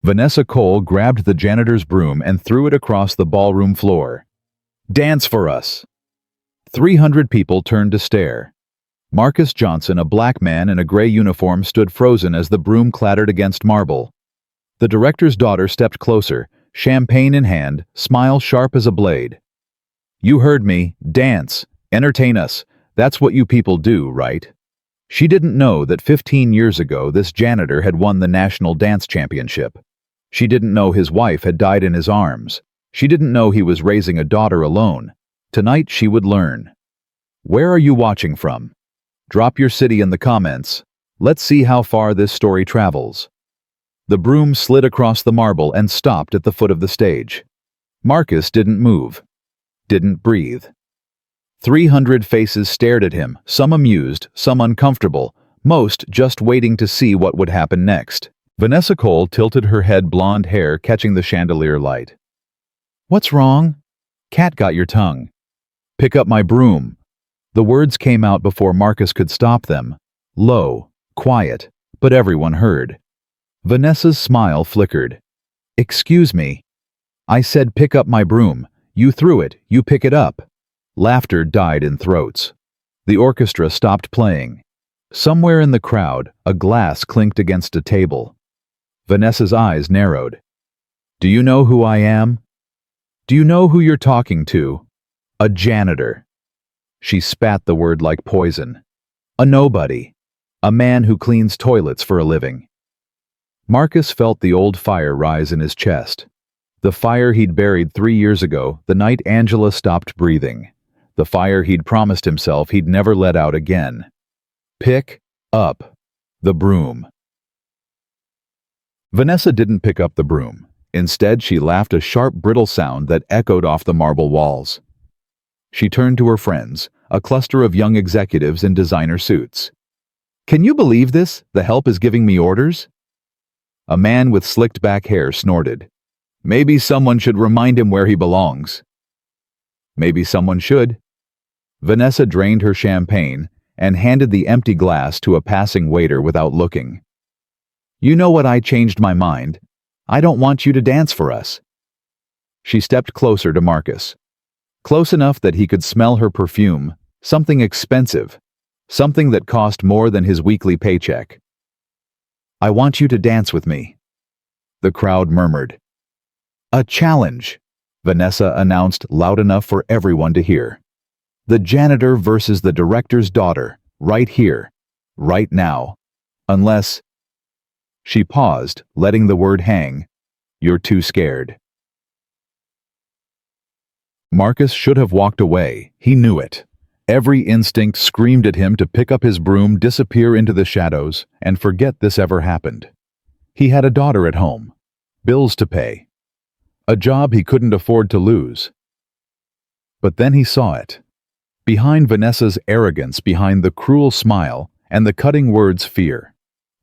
Vanessa Cole grabbed the janitor's broom and threw it across the ballroom floor. "Dance for us!" 300 people turned to stare. Marcus Johnson, a black man in a gray uniform, stood frozen as the broom clattered against marble. The director's daughter stepped closer, champagne in hand, smile sharp as a blade. "You heard me. Dance. Entertain us. That's what you people do, right?" She didn't know that 15 years ago this janitor had won the national dance championship. She didn't know his wife had died in his arms. She didn't know he was raising a daughter alone. Tonight she would learn. Where are you watching from? Drop your city in the comments. Let's see how far this story travels. The broom slid across the marble and stopped at the foot of the stage. Marcus didn't move. Didn't breathe. 300 faces stared at him, some amused, some uncomfortable, most just waiting to see what would happen next. Vanessa Cole tilted her head, blonde hair catching the chandelier light. "What's wrong?" "Cat got your tongue." "Pick up my broom." The words came out before Marcus could stop them. Low, quiet, but everyone heard. Vanessa's smile flickered. "Excuse me. I said pick up my broom. You threw it, you pick it up." Laughter died in throats. The orchestra stopped playing. Somewhere in the crowd, a glass clinked against a table. Vanessa's eyes narrowed. "Do you know who I am? Do you know who you're talking to? A janitor." She spat the word like poison. "A nobody. A man who cleans toilets for a living." Marcus felt the old fire rise in his chest. The fire he'd buried 3 years ago, the night Angela stopped breathing. The fire he'd promised himself he'd never let out again. Pick up the broom. Vanessa didn't pick up the broom. Instead, she laughed, a sharp, brittle sound that echoed off the marble walls. She turned to her friends, a cluster of young executives in designer suits. "Can you believe this? The help is giving me orders?" A man with slicked back hair snorted. "Maybe someone should remind him where he belongs." "Maybe someone should." Vanessa drained her champagne and handed the empty glass to a passing waiter without looking. "You know what? I changed my mind. I don't want you to dance for us." She stepped closer to Marcus. Close enough that he could smell her perfume, something expensive, something that cost more than his weekly paycheck. "I want you to dance with me." The crowd murmured. "A challenge," Vanessa announced loud enough for everyone to hear. "The janitor versus the director's daughter, right here, right now. Unless—" She paused, letting the word hang. "You're too scared." Marcus should have walked away. He knew it. Every instinct screamed at him to pick up his broom, disappear into the shadows, and forget this ever happened. He had a daughter at home, bills to pay, a job he couldn't afford to lose. But then he saw it. Behind Vanessa's arrogance, behind the cruel smile and the cutting words, fear.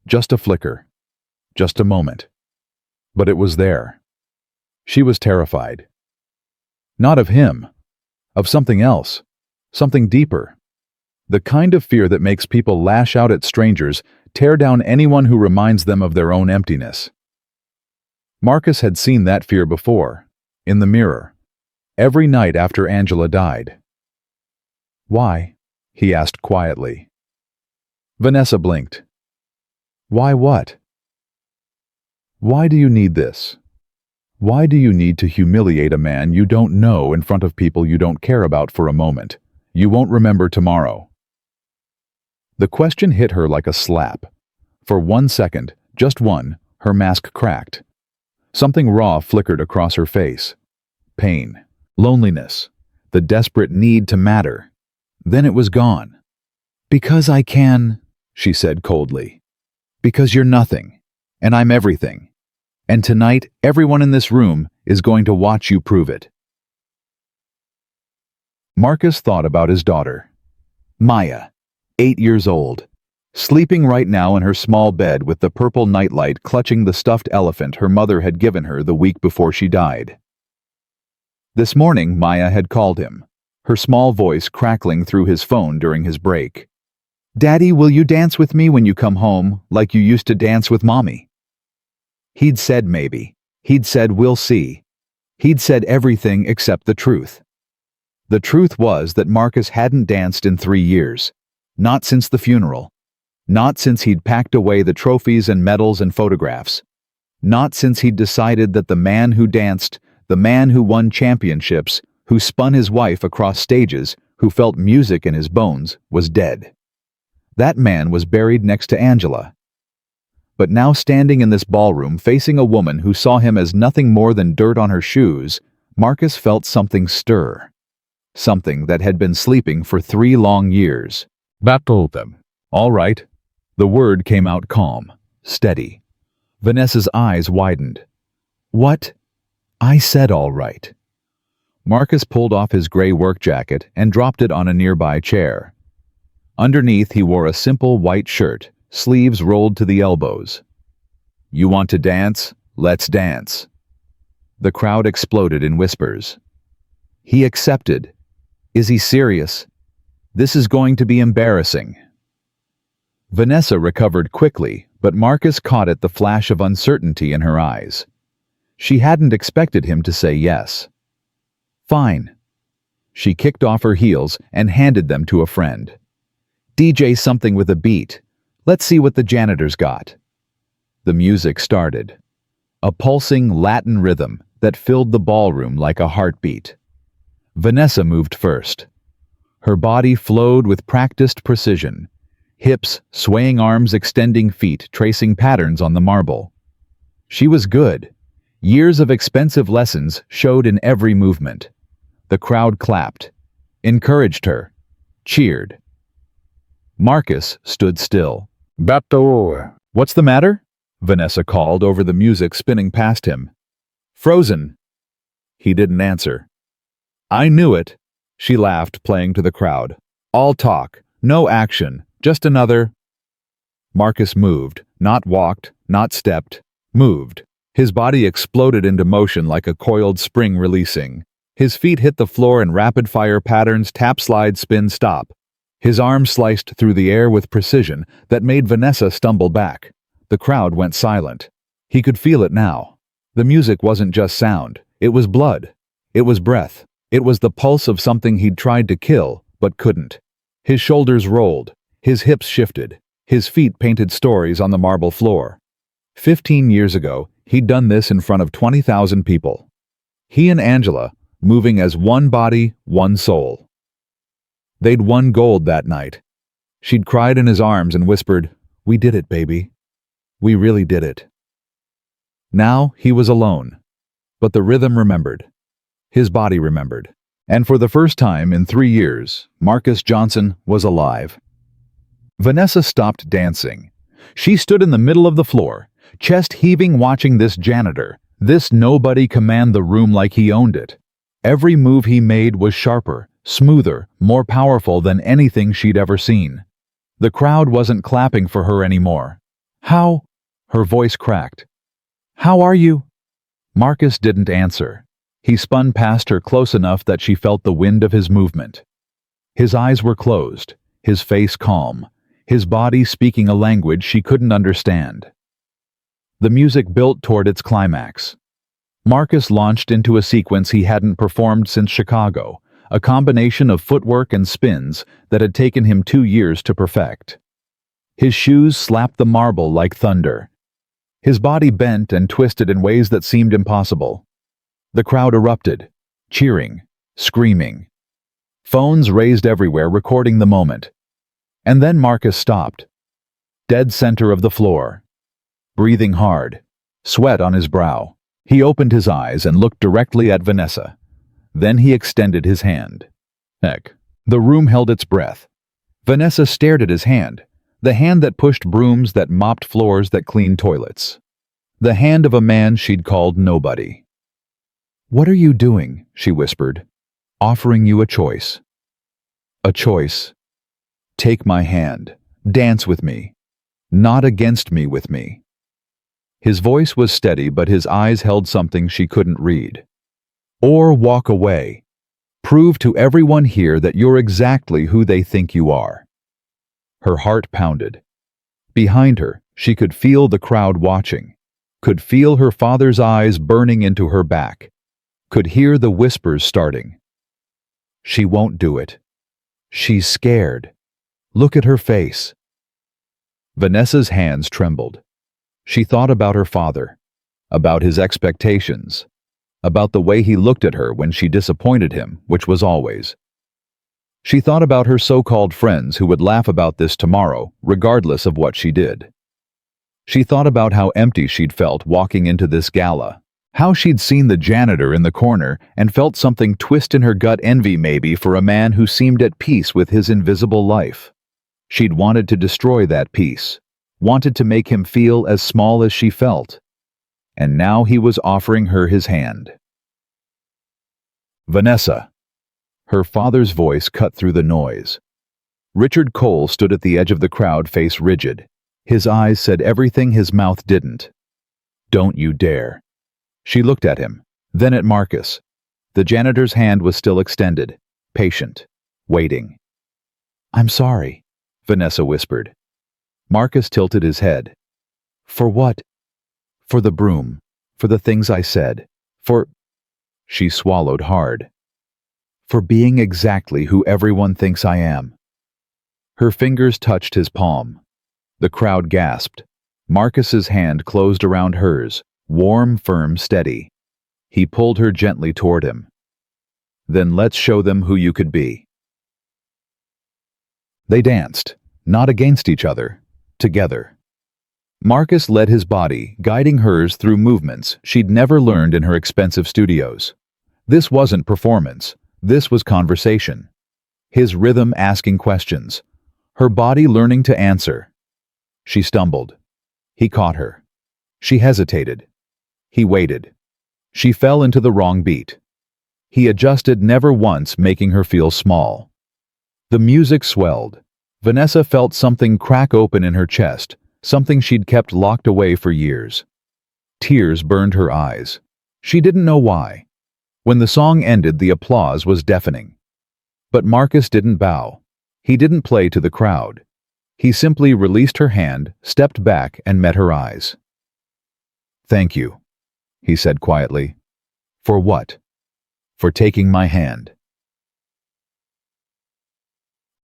Just a flicker. Just a moment. But it was there. She was terrified. Not of him. Of something else. Something deeper. The kind of fear that makes people lash out at strangers, tear down anyone who reminds them of their own emptiness. Marcus had seen that fear before, in the mirror, every night after Angela died. "Why?" he asked quietly. Vanessa blinked. "Why what? Why do you need this? Why do you need to humiliate a man you don't know in front of people you don't care about for a moment? You won't remember tomorrow." The question hit her like a slap. For 1 second, just one, her mask cracked. Something raw flickered across her face. Pain, loneliness, the desperate need to matter. Then it was gone. "Because I can," she said coldly. "Because you're nothing, and I'm everything. And tonight, everyone in this room is going to watch you prove it." Marcus thought about his daughter. Maya, 8 years old, sleeping right now in her small bed with the purple nightlight clutching the stuffed elephant her mother had given her the week before she died. This morning, Maya had called him, her small voice crackling through his phone during his break. "Daddy, will you dance with me when you come home, like you used to dance with Mommy?" He'd said maybe. He'd said we'll see. He'd said everything except the truth. The truth was that Marcus hadn't danced in 3 years. Not since the funeral. Not since he'd packed away the trophies and medals and photographs. Not since he'd decided that the man who danced, the man who won championships, who spun his wife across stages, who felt music in his bones, was dead. That man was buried next to Angela. But now standing in this ballroom facing a woman who saw him as nothing more than dirt on her shoes, Marcus felt something stir. Something that had been sleeping for 3 long years. Battle them. All right. The word came out calm, steady. Vanessa's eyes widened. What? I said all right. Marcus pulled off his gray work jacket and dropped it on a nearby chair. Underneath he wore a simple white shirt, sleeves rolled to the elbows. You want to dance? Let's dance. The crowd exploded in whispers. He accepted. Is he serious? This is going to be embarrassing. Vanessa recovered quickly, but Marcus caught at the flash of uncertainty in her eyes. She hadn't expected him to say yes. Fine. She kicked off her heels and handed them to a friend. DJ something with a beat. Let's see what the janitors got. The music started. A pulsing Latin rhythm that filled the ballroom like a heartbeat. Vanessa moved first. Her body flowed with practiced precision. Hips, swaying arms, extending feet, tracing patterns on the marble. She was good. Years of expensive lessons showed in every movement. The crowd clapped, encouraged her, cheered. Marcus stood still. Battle. What's the matter? Vanessa called over the music spinning past him. Frozen. He didn't answer. I knew it. She laughed, playing to the crowd. All talk, no action. Just another. Marcus moved, not walked, not stepped, moved. His body exploded into motion like a coiled spring releasing. His feet hit the floor in rapid-fire patterns, tap, slide, spin, stop. His arms sliced through the air with precision that made Vanessa stumble back. The crowd went silent. He could feel it now. The music wasn't just sound. It was blood. It was breath. It was the pulse of something he'd tried to kill, but couldn't. His shoulders rolled. His hips shifted. His feet painted stories on the marble floor. 15 years ago, he'd done this in front of 20,000 people. He and Angela, moving as one body, one soul. They'd won gold that night. She'd cried in his arms and whispered, "We did it, baby. We really did it." Now he was alone. But the rhythm remembered. His body remembered. And for the first time in 3 years, Marcus Johnson was alive. Vanessa stopped dancing. She stood in the middle of the floor, chest heaving, watching this janitor, this nobody, command the room like he owned it. Every move he made was sharper, smoother, more powerful than anything she'd ever seen. The crowd wasn't clapping for her anymore. How? Her voice cracked. How are you? Marcus didn't answer. He spun past her close enough that she felt the wind of his movement. His eyes were closed, his face calm. His body speaking a language she couldn't understand. The music built toward its climax. Marcus launched into a sequence he hadn't performed since Chicago, a combination of footwork and spins that had taken him 2 years to perfect. His shoes slapped the marble like thunder. His body bent and twisted in ways that seemed impossible. The crowd erupted, cheering, screaming. Phones raised everywhere, recording the moment. And then Marcus stopped, dead center of the floor, breathing hard, sweat on his brow. He opened his eyes and looked directly at Vanessa. Then he extended his hand. Heck, the room held its breath. Vanessa stared at his hand, the hand that pushed brooms, that mopped floors, that cleaned toilets. The hand of a man she'd called nobody. What are you doing? She whispered. Offering you a choice. A choice. Take my hand. Dance with me. Not against me, with me. His voice was steady, but his eyes held something she couldn't read. Or walk away. Prove to everyone here that you're exactly who they think you are. Her heart pounded. Behind her, she could feel the crowd watching. could feel her father's eyes burning into her back, could hear the whispers starting. She won't do it. She's scared. Look at her face. Vanessa's hands trembled. She thought about her father, about his expectations, about the way he looked at her when she disappointed him, which was always. She thought about her so-called friends who would laugh about this tomorrow, regardless of what she did. She thought about how empty she'd felt walking into this gala, how she'd seen the janitor in the corner and felt something twist in her gut, envy maybe, for a man who seemed at peace with his invisible life. She'd wanted to destroy that peace, wanted to make him feel as small as she felt. And now he was offering her his hand. Vanessa. Her father's voice cut through the noise. Richard Cole stood at the edge of the crowd, face rigid. His eyes said everything his mouth didn't. Don't you dare. She looked at him, then at Marcus. The janitor's hand was still extended, patient, waiting. I'm sorry, Vanessa whispered. Marcus tilted his head. For what? For the broom, for the things I said, for... She swallowed hard. For being exactly who everyone thinks I am. Her fingers touched his palm. The crowd gasped. Marcus's hand closed around hers, warm, firm, steady. He pulled her gently toward him. Then let's show them who you could be. They danced, not against each other, together. Marcus led his body, guiding hers through movements she'd never learned in her expensive studios. This wasn't performance. This was conversation. His rhythm asking questions. Her body learning to answer. She stumbled. He caught her. She hesitated. He waited. She fell into the wrong beat. He adjusted, never once making her feel small. The music swelled. Vanessa felt something crack open in her chest, something she'd kept locked away for years. Tears burned her eyes. She didn't know why. When the song ended, the applause was deafening. But Marcus didn't bow. He didn't play to the crowd. He simply released her hand, stepped back, and met her eyes. Thank you, he said quietly. For what? For taking my hand.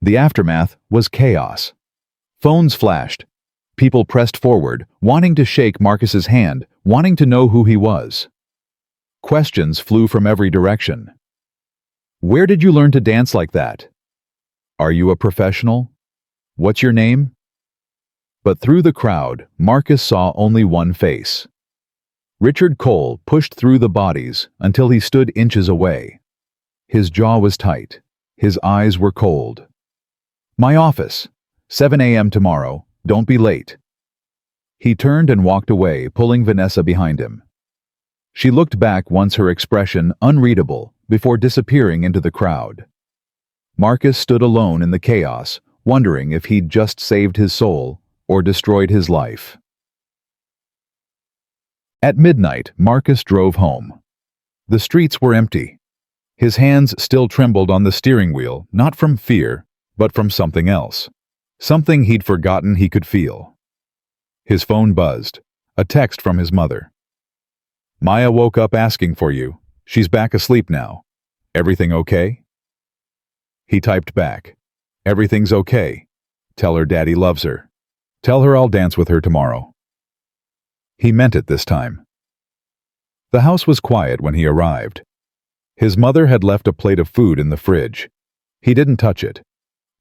The aftermath was chaos. Phones flashed. People pressed forward, wanting to shake Marcus's hand, wanting to know who he was. Questions flew from every direction. Where did you learn to dance like that? Are you a professional? What's your name? But through the crowd, Marcus saw only one face. Richard Cole pushed through the bodies until he stood inches away. His jaw was tight. His eyes were cold. My office. 7 a.m. tomorrow. Don't be late. He turned and walked away, pulling Vanessa behind him. She looked back once, her expression unreadable, before disappearing into the crowd. Marcus stood alone in the chaos, wondering if he'd just saved his soul or destroyed his life. At midnight, Marcus drove home. The streets were empty. His hands still trembled on the steering wheel, not from fear, but from something else. Something he'd forgotten he could feel. His phone buzzed. A text from his mother. Maya woke up asking for you. She's back asleep now. Everything okay? He typed back. Everything's okay. Tell her Daddy loves her. Tell her I'll dance with her tomorrow. He meant it this time. The house was quiet when he arrived. His mother had left a plate of food in the fridge. He didn't touch it.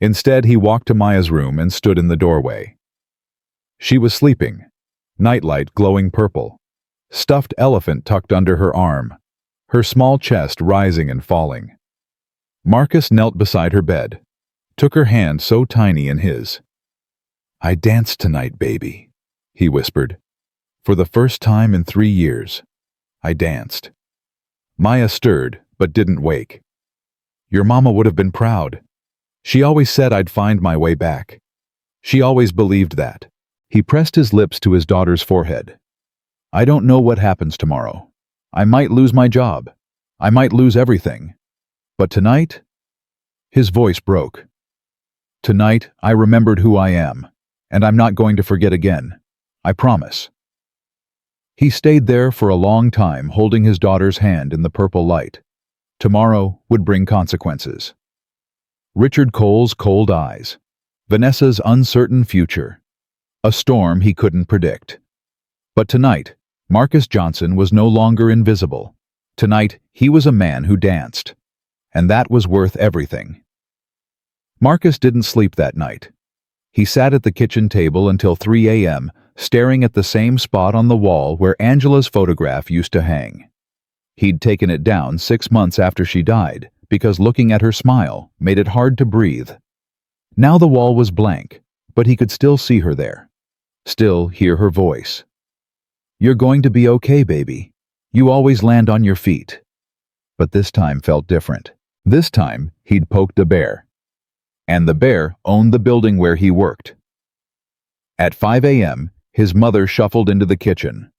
Instead, he walked to Maya's room and stood in the doorway. She was sleeping, nightlight glowing purple, stuffed elephant tucked under her arm, her small chest rising and falling. Marcus knelt beside her bed, took her hand so tiny in his. I danced tonight, baby, he whispered. For the first time in 3 years, I danced. Maya stirred, but didn't wake. Your mama would have been proud. She always said I'd find my way back. She always believed that. He pressed his lips to his daughter's forehead. I don't know what happens tomorrow. I might lose my job. I might lose everything. But tonight, his voice broke. Tonight, I remembered who I am, and I'm not going to forget again. I promise. He stayed there for a long time, holding his daughter's hand in the purple light. Tomorrow would bring consequences. Richard Cole's cold eyes. Vanessa's uncertain future. A storm he couldn't predict. But tonight, Marcus Johnson was no longer invisible. Tonight, he was a man who danced. And that was worth everything. Marcus didn't sleep that night. He sat at the kitchen table until 3 a.m., staring at the same spot on the wall where Angela's photograph used to hang. He'd taken it down 6 months after she died, because looking at her smile made it hard to breathe. Now the wall was blank, but he could still see her there. Still hear her voice. "You're going to be okay, baby. You always land on your feet." But this time felt different. This time, he'd poked a bear. And the bear owned the building where he worked. At 5 a.m., his mother shuffled into the kitchen.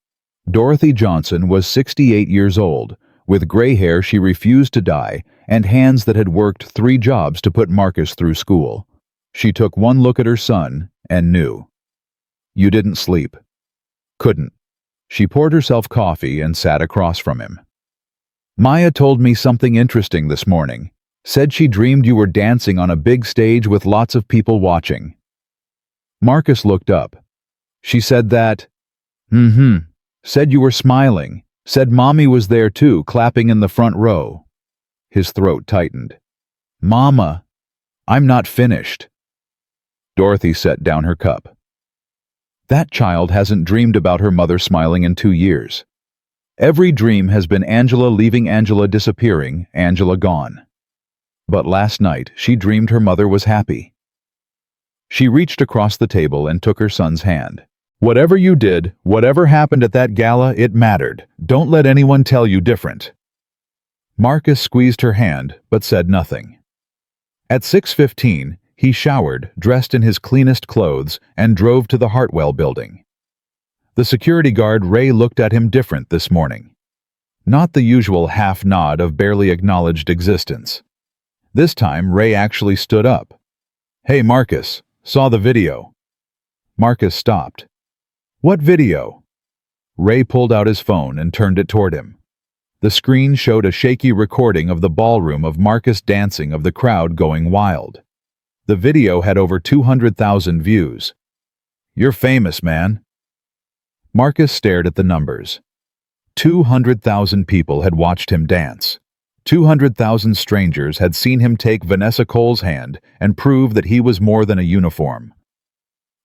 Dorothy Johnson was 68 years old, with gray hair she refused to dye and hands that had worked 3 jobs to put Marcus through school. She took one look at her son and knew. "You didn't sleep." Couldn't. She poured herself coffee and sat across from him. "Maya told me something interesting this morning. Said she dreamed you were dancing on a big stage with lots of people watching." Marcus looked up. "She said that?" Said you were smiling. Said Mommy was there too, clapping in the front row." His throat tightened. "Mama, I'm not finished." Dorothy set down her cup. That child hasn't dreamed about her mother smiling in 2 years. Every dream has been Angela leaving, Angela disappearing, Angela gone. But last night she dreamed her mother was happy. She reached across the table and took her son's hand. "Whatever you did, whatever happened at that gala, it mattered. Don't let anyone tell you different." Marcus squeezed her hand, but said nothing. At 6:15, he showered, dressed in his cleanest clothes, and drove to the Hartwell building. The security guard Ray looked at him different this morning. Not the usual half-nod of barely acknowledged existence. This time, Ray actually stood up. "Hey, Marcus, saw the video." Marcus stopped. "What video?" Ray pulled out his phone and turned it toward him. The screen showed a shaky recording of the ballroom of Marcus dancing, of the crowd going wild. The video had over 200,000 views. "You're famous, man." Marcus stared at the numbers. 200,000 people had watched him dance. 200,000 strangers had seen him take Vanessa Cole's hand and prove that he was more than a uniform.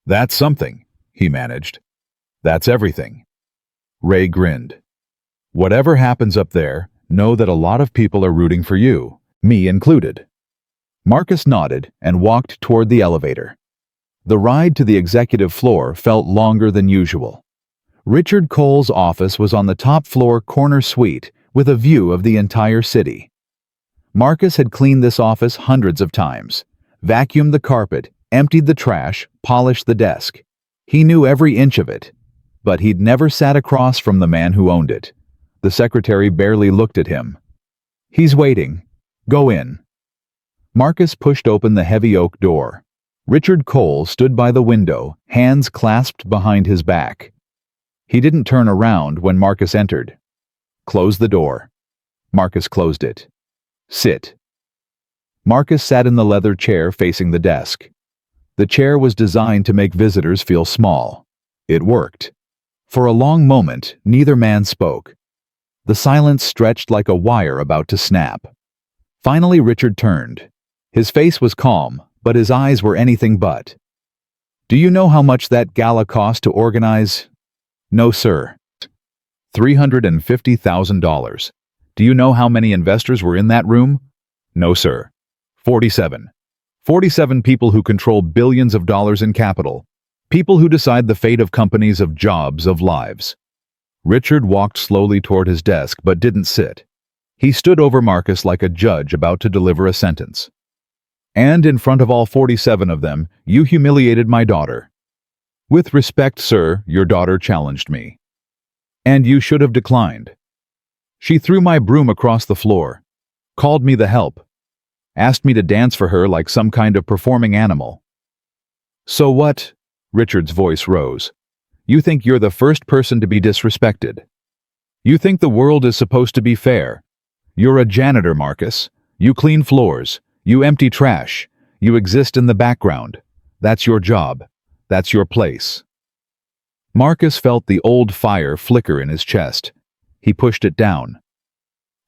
"That's something," he managed. "That's everything." Ray grinned. "Whatever happens up there, know that a lot of people are rooting for you, me included." Marcus nodded and walked toward the elevator. The ride to the executive floor felt longer than usual. Richard Cole's office was on the top floor corner suite with a view of the entire city. Marcus had cleaned this office hundreds of times, vacuumed the carpet, emptied the trash, polished the desk. He knew every inch of it, but he'd never sat across from the man who owned it. The secretary barely looked at him. "He's waiting. Go in." Marcus pushed open the heavy oak door. Richard Cole stood by the window, hands clasped behind his back. He didn't turn around when Marcus entered. "Close the door." Marcus closed it. "Sit." Marcus sat in the leather chair facing the desk. The chair was designed to make visitors feel small. It worked. For a long moment, neither man spoke. The silence stretched like a wire about to snap. Finally, Richard turned. His face was calm, but his eyes were anything but. "Do you know how much that gala cost to organize?" "No, sir." $350,000. "Do you know how many investors were in that room?" "No, sir." 47. 47 people who control billions of dollars in capital. People who decide the fate of companies, of jobs, of lives. Richard walked slowly toward his desk but didn't sit. He stood over Marcus like a judge about to deliver a sentence. "And in front of all 47 of them, you humiliated my daughter." "With respect, sir, your daughter challenged me." "And you should have declined." "She threw my broom across the floor, called me the help, asked me to dance for her like some kind of performing animal." "So what?" Richard's voice rose. You think you're the first person to be disrespected. You think the world is supposed to be fair. You're a janitor, Marcus. You clean floors. You empty trash. You exist in the background. That's your job. That's your place. Marcus felt the old fire flicker in his chest. He pushed it down.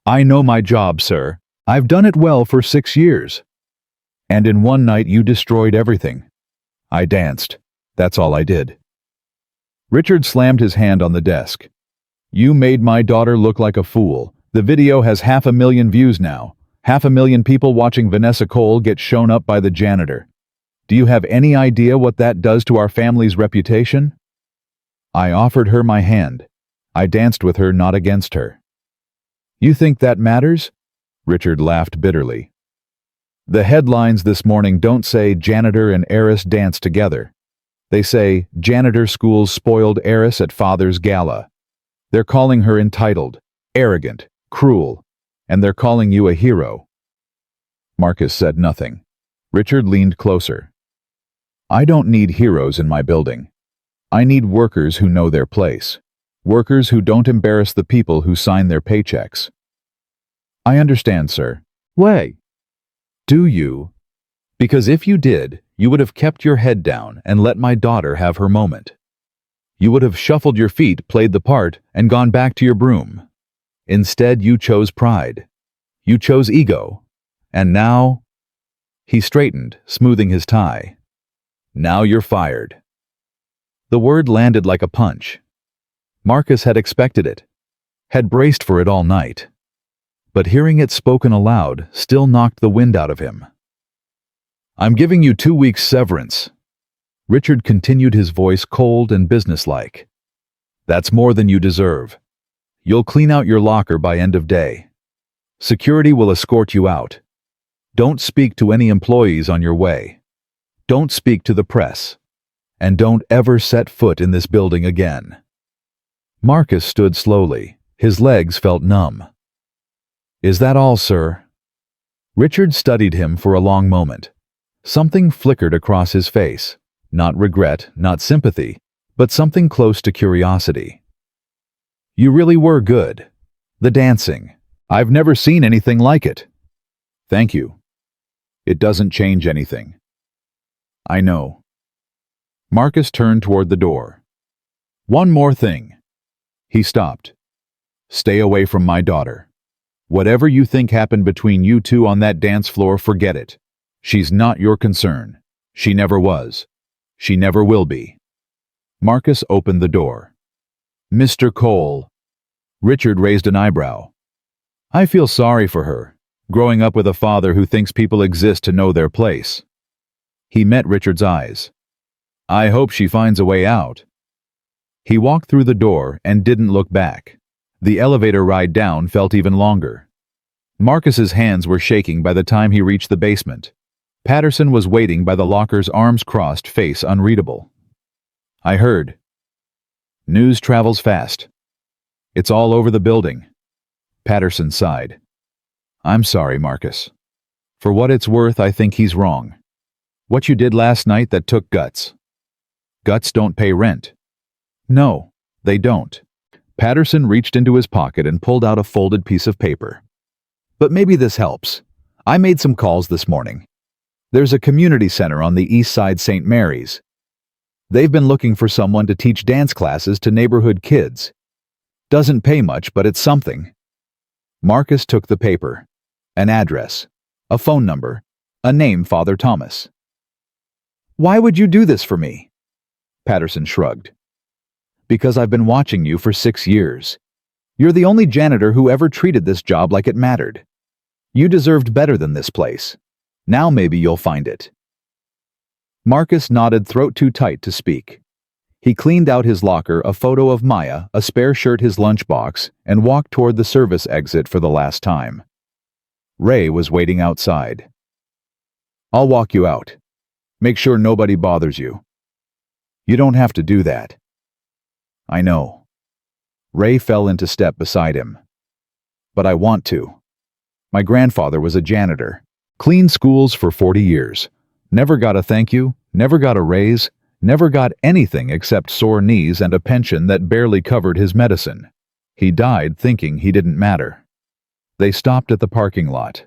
I know my job, sir. I've done it well for 6 years. And in one night you destroyed everything. I danced. That's all I did. Richard slammed his hand on the desk. You made my daughter look like a fool. The video has 500,000 views now. 500,000 people watching Vanessa Cole get shown up by the janitor. Do you have any idea what that does to our family's reputation? I offered her my hand. I danced with her, not against her. You think that matters? Richard laughed bitterly. The headlines this morning don't say janitor and heiress danced together. They say janitor school's spoiled heiress at father's gala. They're calling her entitled, arrogant, cruel, and they're calling you a hero. Marcus said nothing. Richard leaned closer. I don't need heroes in my building. I need workers who know their place. Workers who don't embarrass the people who sign their paychecks. I understand, sir. Why? Do you? Because if you did, you would have kept your head down and let my daughter have her moment. You would have shuffled your feet, played the part, and gone back to your broom. Instead, you chose pride. You chose ego. And now... He straightened, smoothing his tie. Now you're fired. The word landed like a punch. Marcus had expected it, had braced for it all night. But hearing it spoken aloud still knocked the wind out of him. I'm giving you 2 weeks severance. Richard continued, his voice cold and businesslike. That's more than you deserve. You'll clean out your locker by end of day. Security will escort you out. Don't speak to any employees on your way. Don't speak to the press. And don't ever set foot in this building again. Marcus stood slowly. His legs felt numb. Is that all, sir? Richard studied him for a long moment. Something flickered across his face. Not regret, not sympathy, but something close to curiosity. You really were good. The dancing. I've never seen anything like it. Thank you. It doesn't change anything. I know. Marcus turned toward the door. One more thing. He stopped. Stay away from my daughter. Whatever you think happened between you two on that dance floor, forget it. She's not your concern. She never was. She never will be. Marcus opened the door. Mr. Cole. Richard raised an eyebrow. I feel sorry for her, growing up with a father who thinks people exist to know their place. He met Richard's eyes. I hope she finds a way out. He walked through the door and didn't look back. The elevator ride down felt even longer. Marcus's hands were shaking by the time he reached the basement. Patterson was waiting by the locker's, arms crossed, face unreadable. I heard. News travels fast. It's all over the building. Patterson sighed. I'm sorry, Marcus. For what it's worth, I think he's wrong. What you did last night, that took guts. Guts don't pay rent. No, they don't. Patterson reached into his pocket and pulled out a folded piece of paper. But maybe this helps. I made some calls this morning. There's a community center on the east side, St. Mary's. They've been looking for someone to teach dance classes to neighborhood kids. Doesn't pay much, but it's something. Marcus took the paper. An address. A phone number. A name, Father Thomas. Why would you do this for me? Patterson shrugged. Because I've been watching you for 6 years. You're the only janitor who ever treated this job like it mattered. You deserved better than this place. Now maybe you'll find it. Marcus nodded, throat too tight to speak. He cleaned out his locker, a photo of Maya, a spare shirt, his lunchbox, and walked toward the service exit for the last time. Ray was waiting outside. I'll walk you out. Make sure nobody bothers you. You don't have to do that. I know. Ray fell into step beside him. But I want to. My grandfather was a janitor. Cleaned schools for 40 years. Never got a thank you, never got a raise, Never got anything except sore knees and a pension that barely covered his medicine. He died thinking he didn't matter. They stopped at the parking lot.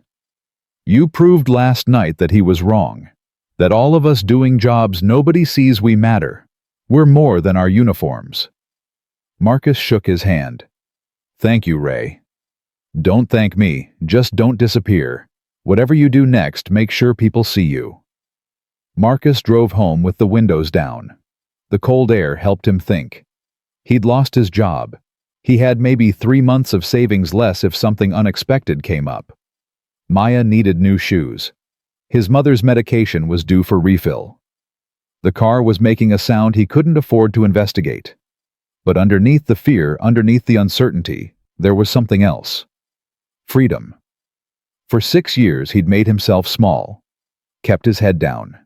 You proved last night that he was wrong. That all of us doing jobs nobody sees we matter. We're more than our uniforms. Marcus shook his hand. Thank you, Ray. Don't thank me, just don't disappear. Whatever you do next, make sure people see you. Marcus drove home with the windows down. The cold air helped him think. He'd lost his job. He had maybe 3 months of savings less if something unexpected came up. Maya needed new shoes. His mother's medication was due for refill. The car was making a sound he couldn't afford to investigate. But underneath the fear, underneath the uncertainty, there was something else. Freedom. For 6 years he'd made himself small, kept his head down,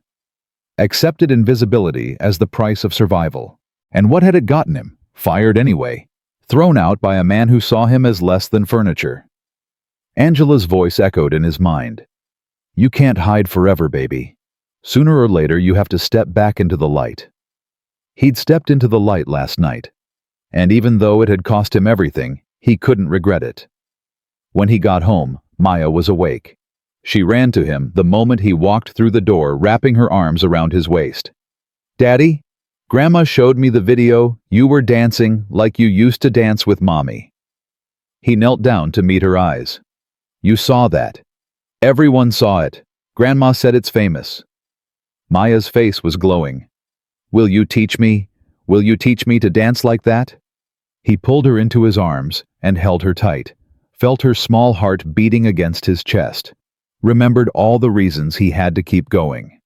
accepted invisibility as the price of survival. And what had it gotten him? Fired anyway. Thrown out by a man who saw him as less than furniture. Angela's voice echoed in his mind. You can't hide forever, baby. Sooner or later you have to step back into the light. He'd stepped into the light last night. And even though it had cost him everything, he couldn't regret it. When he got home, Maya was awake. She ran to him the moment he walked through the door, wrapping her arms around his waist. Daddy, Grandma showed me the video. You were dancing like you used to dance with Mommy. He knelt down to meet her eyes. You saw that. Everyone saw it. Grandma said it's famous. Maya's face was glowing. Will you teach me? Will you teach me to dance like that? He pulled her into his arms and held her tight, felt her small heart beating against his chest, remembered all the reasons he had to keep going.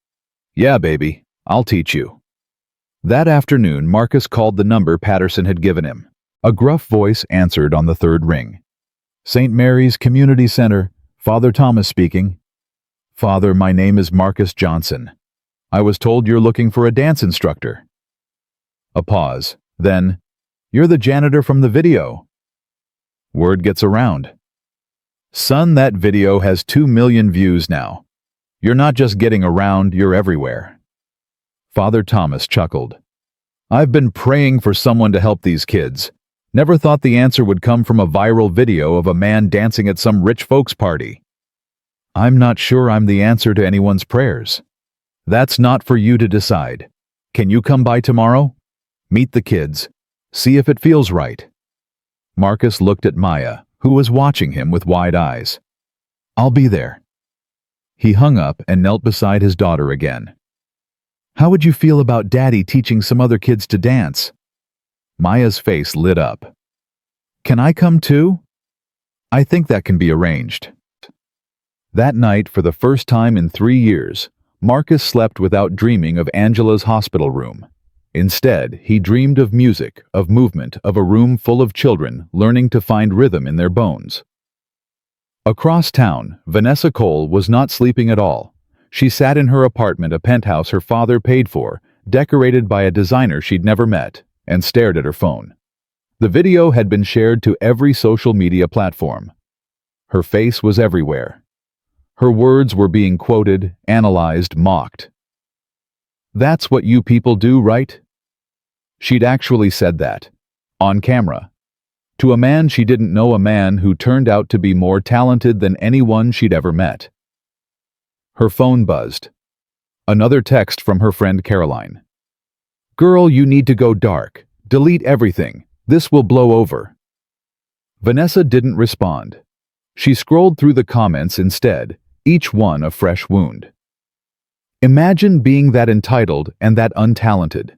Yeah, baby, I'll teach you. That afternoon, Marcus called the number Patterson had given him. A gruff voice answered on the third ring. St. Mary's Community Center, Father Thomas speaking. Father, my name is Marcus Johnson. I was told you're looking for a dance instructor. A pause. Then, you're the janitor from the video. Word gets around. Son, that video has 2 million views now. You're not just getting around, you're everywhere. Father Thomas chuckled. I've been praying for someone to help these kids. Never thought the answer would come from a viral video of a man dancing at some rich folks' party. I'm not sure I'm the answer to anyone's prayers. That's not for you to decide. Can you come by tomorrow? Meet the kids. See if it feels right. Marcus looked at Maya, who was watching him with wide eyes. I'll be there. He hung up and knelt beside his daughter again. How would you feel about Daddy teaching some other kids to dance? Maya's face lit up. Can I come too? I think that can be arranged. That night, for the first time in 3 years, Marcus slept without dreaming of Angela's hospital room. Instead, he dreamed of music, of movement, of a room full of children learning to find rhythm in their bones. Across town, Vanessa Cole was not sleeping at all. She sat in her apartment, a penthouse her father paid for, decorated by a designer she'd never met, and stared at her phone. The video had been shared to every social media platform. Her face was everywhere. Her words were being quoted, analyzed, mocked. That's what you people do, right? She'd actually said that. On camera. To a man she didn't know, a man who turned out to be more talented than anyone she'd ever met. Her phone buzzed. Another text from her friend Caroline. Girl, you need to go dark. Delete everything. This will blow over. Vanessa didn't respond. She scrolled through the comments instead, each one a fresh wound. Imagine being that entitled and that untalented.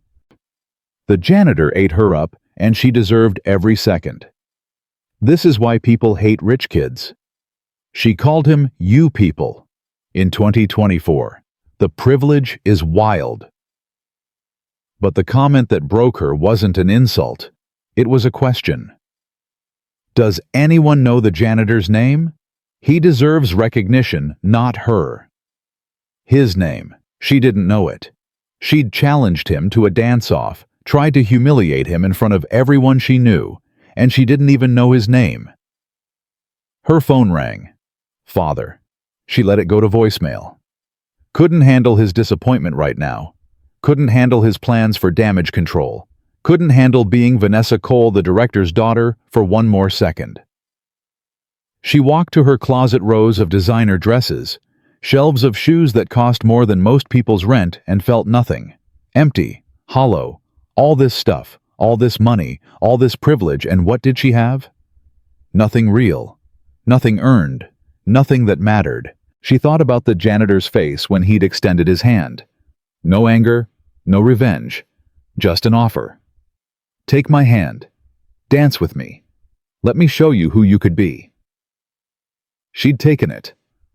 The janitor ate her up, and she deserved every second. This is why people hate rich kids. She called him you people. In 2024, the privilege is wild. But the comment that broke her wasn't an insult. It was a question. Does anyone know the janitor's name? He deserves recognition, not her. His name. She didn't know it. She'd challenged him to a dance-off, tried to humiliate him in front of everyone she knew, and she didn't even know his name. Her phone rang. Father. She let it go to voicemail. Couldn't handle his disappointment right now. Couldn't handle his plans for damage control. Couldn't handle being Vanessa Cole, the director's daughter, for one more second. She walked to her closet rows of designer dresses, shelves of shoes that cost more than most people's rent, and felt nothing. Empty, hollow, all this stuff, all this money, all this privilege, and what did she have? Nothing real, nothing earned, nothing that mattered. She thought about the janitor's face when he'd extended his hand. No anger, no revenge, just an offer. Take my hand. Dance with me. Let me show you who you could be. She'd taken it.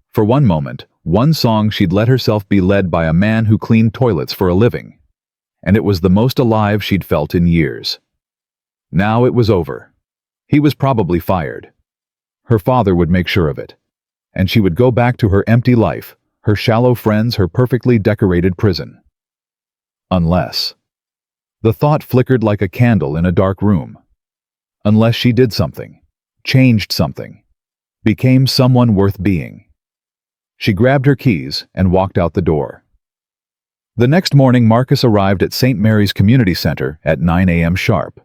For one moment, one song, she'd let herself be led by a man who cleaned toilets for a living. And it was the most alive she'd felt in years. Now it was over. He was probably fired. Her father would make sure of it. And she would go back to her empty life, her shallow friends, her perfectly decorated prison. Unless. The thought flickered like a candle in a dark room. Unless she did something, changed something, became someone worth being. She grabbed her keys and walked out the door. The next morning, Marcus arrived at St. Mary's Community Center at 9 a.m. sharp.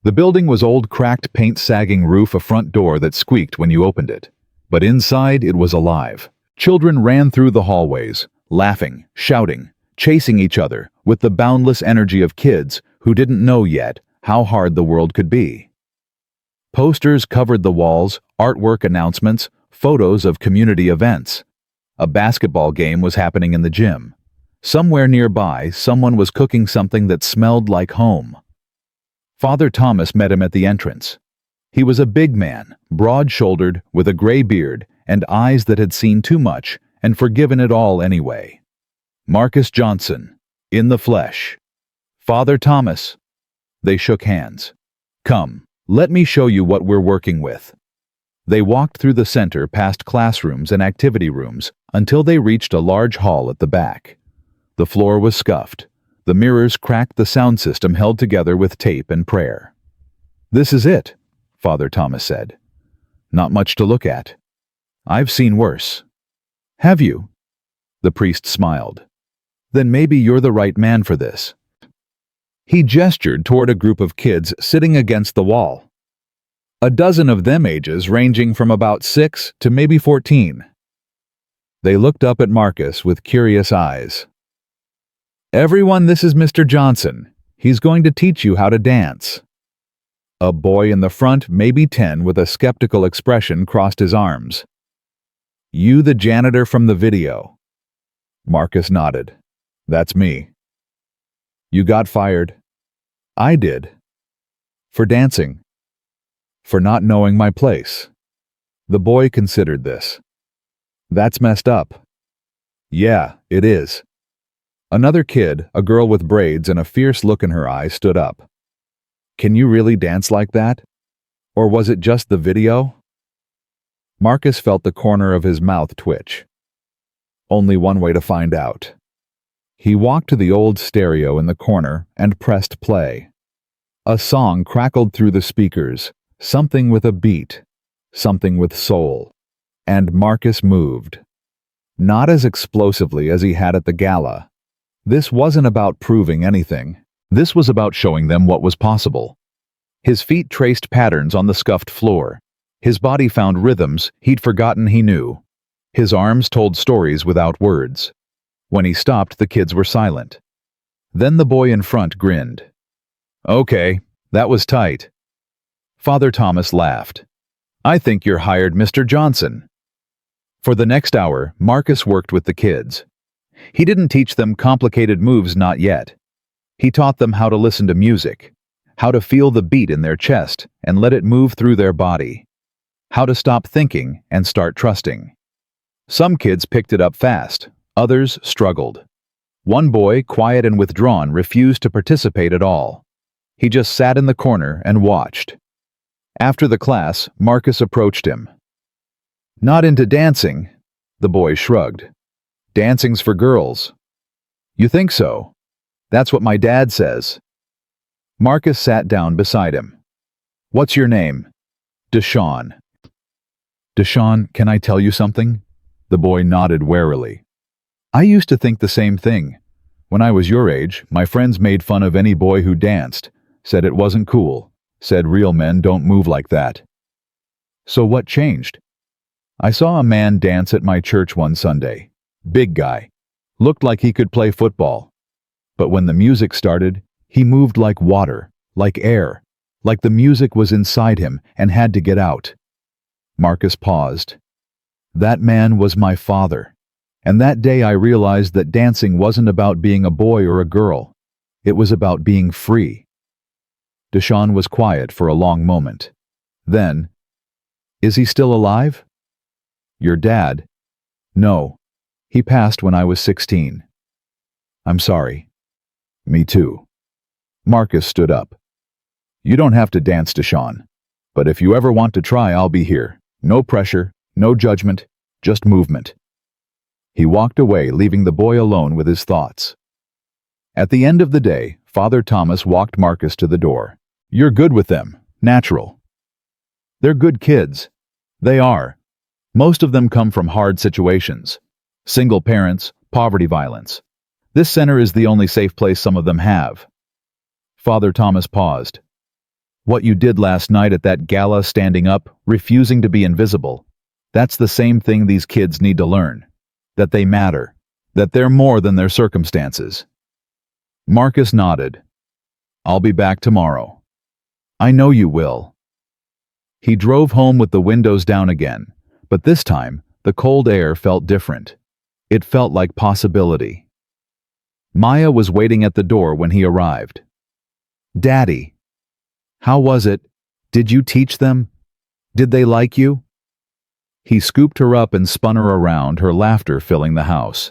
The building was old, cracked, paint-sagging roof, a front door that squeaked when you opened it. But inside, it was alive. Children ran through the hallways, laughing, shouting, chasing each other with the boundless energy of kids who didn't know yet how hard the world could be. Posters covered the walls, artwork, announcements, photos of community events. A basketball game was happening in the gym. Somewhere nearby, someone was cooking something that smelled like home. Father Thomas met him at the entrance. He was a big man, broad-shouldered, with a gray beard and eyes that had seen too much and forgiven it all anyway. Marcus Johnson, in the flesh. Father Thomas. They shook hands. Come, let me show you what we're working with. They walked through the center, past classrooms and activity rooms, until they reached a large hall at the back. The floor was scuffed. The mirrors cracked, the sound system held together with tape and prayer. This is it, Father Thomas said. Not much to look at. I've seen worse. Have you? The priest smiled. Then maybe you're the right man for this. He gestured toward a group of kids sitting against the wall. A dozen of them, ages ranging from about 6 to maybe 14. They looked up at Marcus with curious eyes. Everyone, this is Mr. Johnson. He's going to teach you how to dance. A boy in the front, maybe 10, with a skeptical expression, crossed his arms. You, the janitor from the video? Marcus nodded. That's me. You got fired. I did. For dancing. For not knowing my place. The boy considered this. That's messed up. Yeah, it is. Another kid, a girl with braids and a fierce look in her eyes, stood up. Can you really dance like that? Or was it just the video? Marcus felt the corner of his mouth twitch. Only one way to find out. He walked to the old stereo in the corner and pressed play. A song crackled through the speakers, something with a beat, something with soul. And Marcus moved. Not as explosively as he had at the gala. This wasn't about proving anything. This was about showing them what was possible. His feet traced patterns on the scuffed floor. His body found rhythms he'd forgotten he knew. His arms told stories without words. When he stopped, the kids were silent. Then the boy in front grinned. Okay, that was tight. Father Thomas laughed. I think you're hired, Mr. Johnson. For the next hour, Marcus worked with the kids. He didn't teach them complicated moves, not yet. He taught them how to listen to music, how to feel the beat in their chest and let it move through their body, how to stop thinking and start trusting. Some kids picked it up fast, others struggled. One boy, quiet and withdrawn, refused to participate at all. He just sat in the corner and watched. After the class, Marcus approached him. Not into dancing? The boy shrugged. Dancing's for girls. You think so? That's what my dad says. Marcus sat down beside him. What's your name? Deshawn. Deshawn, can I tell you something? The boy nodded warily. I used to think the same thing. When I was your age, my friends made fun of any boy who danced, said it wasn't cool, said real men don't move like that. So what changed? I saw a man dance at my church one Sunday. Big guy. Looked like he could play football. But when the music started, he moved like water, like air, like the music was inside him and had to get out. Marcus paused. That man was my father. And that day I realized that dancing wasn't about being a boy or a girl. It was about being free. Deshawn was quiet for a long moment. Then, "Is he still alive?" "Your dad?" "No. He passed when I was 16. "I'm sorry." "Me too." Marcus stood up. "You don't have to dance, Deshawn. But if you ever want to try, I'll be here. No pressure, no judgment, just movement." He walked away, leaving the boy alone with his thoughts. At the end of the day, Father Thomas walked Marcus to the door. "You're good with them. Natural. They're good kids. They are. Most of them come from hard situations. Single parents, poverty, violence. This center is the only safe place some of them have." Father Thomas paused. "What you did last night at that gala, standing up, refusing to be invisible, that's the same thing these kids need to learn. That they matter. That they're more than their circumstances." Marcus nodded. "I'll be back tomorrow." "I know you will." He drove home with the windows down again, but this time, the cold air felt different. It felt like possibility. Maya was waiting at the door when he arrived. "Daddy, how was it? Did you teach them? Did they like you?" He scooped her up and spun her around, her laughter filling the house.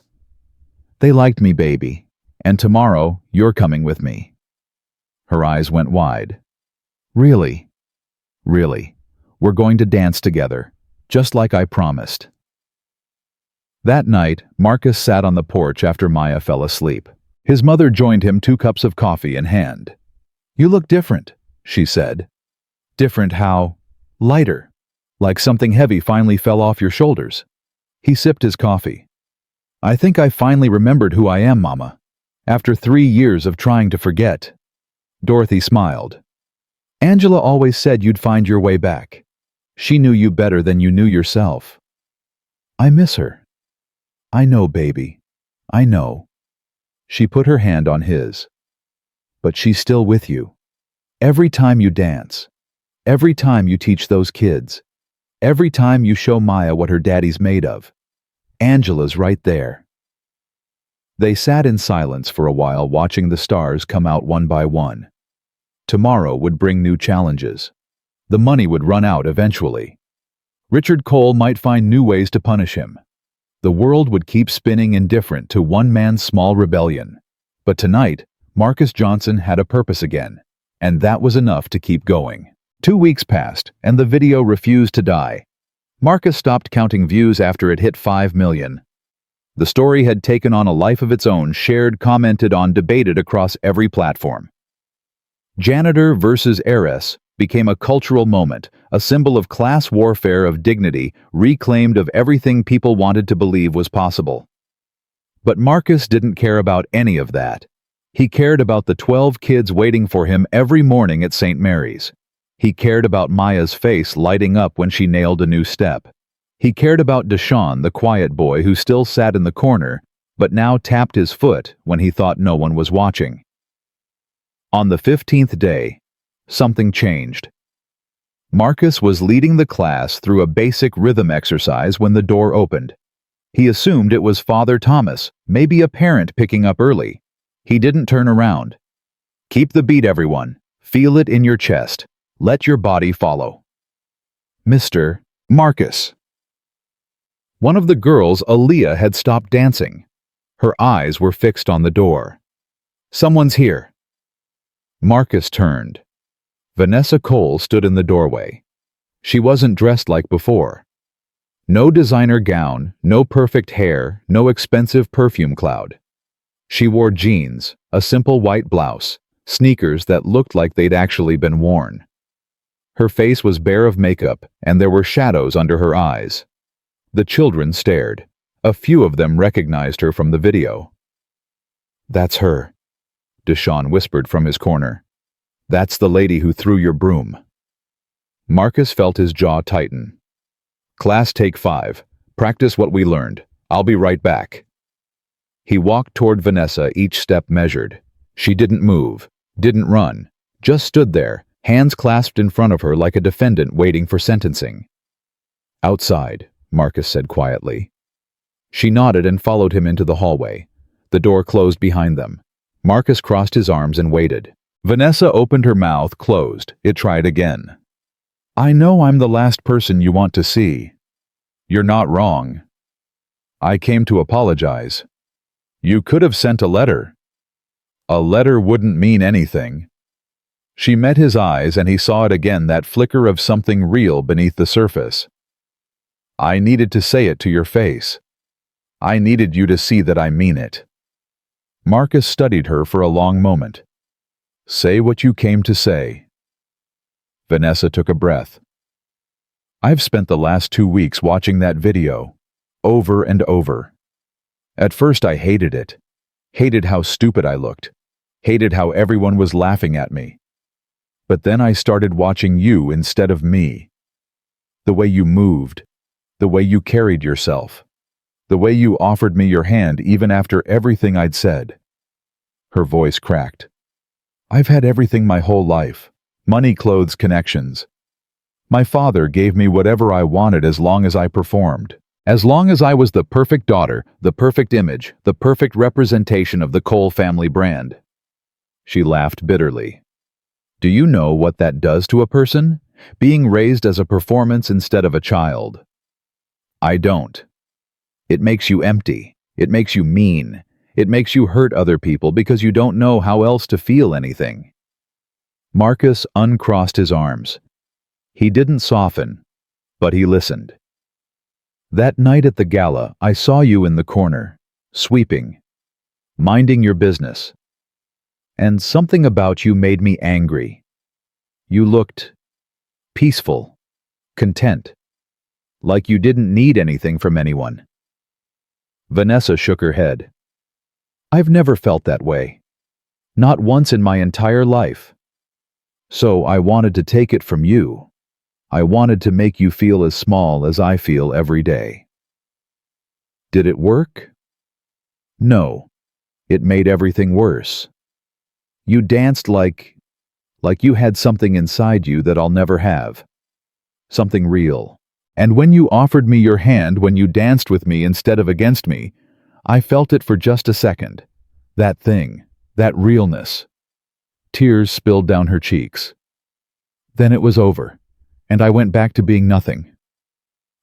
"They liked me, baby. And tomorrow, you're coming with me." Her eyes went wide. "Really? Really? We're going to dance together, just like I promised." That night, Marcus sat on the porch after Maya fell asleep. His mother joined him, 2 cups of coffee in hand. "You look different," she said. "Different how?" "Lighter. Like something heavy finally fell off your shoulders." He sipped his coffee. "I think I finally remembered who I am, Mama. After 3 years of trying to forget." Dorothy smiled. "Angela always said you'd find your way back. She knew you better than you knew yourself." "I miss her." "I know, baby. I know." She put her hand on his. "But she's still with you. Every time you dance. Every time you teach those kids. Every time you show Maya what her daddy's made of. Angela's right there." They sat in silence for a while, watching the stars come out one by one. Tomorrow would bring new challenges. The money would run out eventually. Richard Cole might find new ways to punish him. The world would keep spinning indifferent to one man's small rebellion. But tonight, Marcus Johnson had a purpose again, and that was enough to keep going. 2 weeks passed, and the video refused to die. Marcus stopped counting views after it hit 5 million. The story had taken on a life of its own, shared, commented on, debated across every platform. Janitor versus heiress became a cultural moment, a symbol of class warfare, of dignity, reclaimed, of everything people wanted to believe was possible. But Marcus didn't care about any of that. He cared about the 12 kids waiting for him every morning at St. Mary's. He cared about Maya's face lighting up when she nailed a new step. He cared about Deshawn, the quiet boy who still sat in the corner, but now tapped his foot when he thought no one was watching. On the 15th day, something changed. Marcus was leading the class through a basic rhythm exercise when the door opened. He assumed it was Father Thomas, maybe a parent picking up early. He didn't turn around. "Keep the beat, everyone. Feel it in your chest. Let your body follow." "Mr. Marcus." One of the girls, Aaliyah, had stopped dancing. Her eyes were fixed on the door. "Someone's here." Marcus turned. Vanessa Cole stood in the doorway. She wasn't dressed like before. No designer gown, no perfect hair, no expensive perfume cloud. She wore jeans, a simple white blouse, sneakers that looked like they'd actually been worn. Her face was bare of makeup, and there were shadows under her eyes. The children stared. A few of them recognized her from the video. That's her, Deshaun whispered from his corner. That's the lady who threw your broom. Marcus felt his jaw tighten. Class take 5. Practice what we learned. I'll be right back. He walked toward Vanessa, each step measured. She didn't move, didn't run, just stood there, hands clasped in front of her like a defendant waiting for sentencing. Outside, Marcus said quietly. She nodded and followed him into the hallway. The door closed behind them. Marcus crossed his arms and waited. Vanessa opened her mouth, closed. It tried again. I know I'm the last person you want to see. You're not wrong. I came to apologize. You could have sent a letter. A letter wouldn't mean anything. She met his eyes and he saw it again, that flicker of something real beneath the surface. I needed to say it to your face. I needed you to see that I mean it. Marcus studied her for a long moment. Say what you came to say. Vanessa took a breath. I've spent the last 2 weeks watching that video, over and over. At first I hated it. Hated how stupid I looked. Hated how everyone was laughing at me. But then I started watching you instead of me. The way you moved. The way you carried yourself. The way you offered me your hand even after everything I'd said. Her voice cracked. I've had everything my whole life. Money, clothes, connections. My father gave me whatever I wanted as long as I performed. As long as I was the perfect daughter, the perfect image, the perfect representation of the Cole family brand. She laughed bitterly. Do you know what that does to a person? Being raised as a performance instead of a child. I don't. It makes you empty. It makes you mean. It makes you hurt other people because you don't know how else to feel anything. Marcus uncrossed his arms. He didn't soften, but he listened. That night at the gala, I saw you in the corner, sweeping, minding your business. And something about you made me angry. You looked peaceful, content, like you didn't need anything from anyone. Vanessa shook her head. I've never felt that way. Not once in my entire life. So I wanted to take it from you. I wanted to make you feel as small as I feel every day. Did it work? No. It made everything worse. You danced like you had something inside you that I'll never have. Something real. And when you offered me your hand, when you danced with me instead of against me, I felt it for just a second. That thing, that realness. Tears spilled down her cheeks. Then it was over, and I went back to being nothing.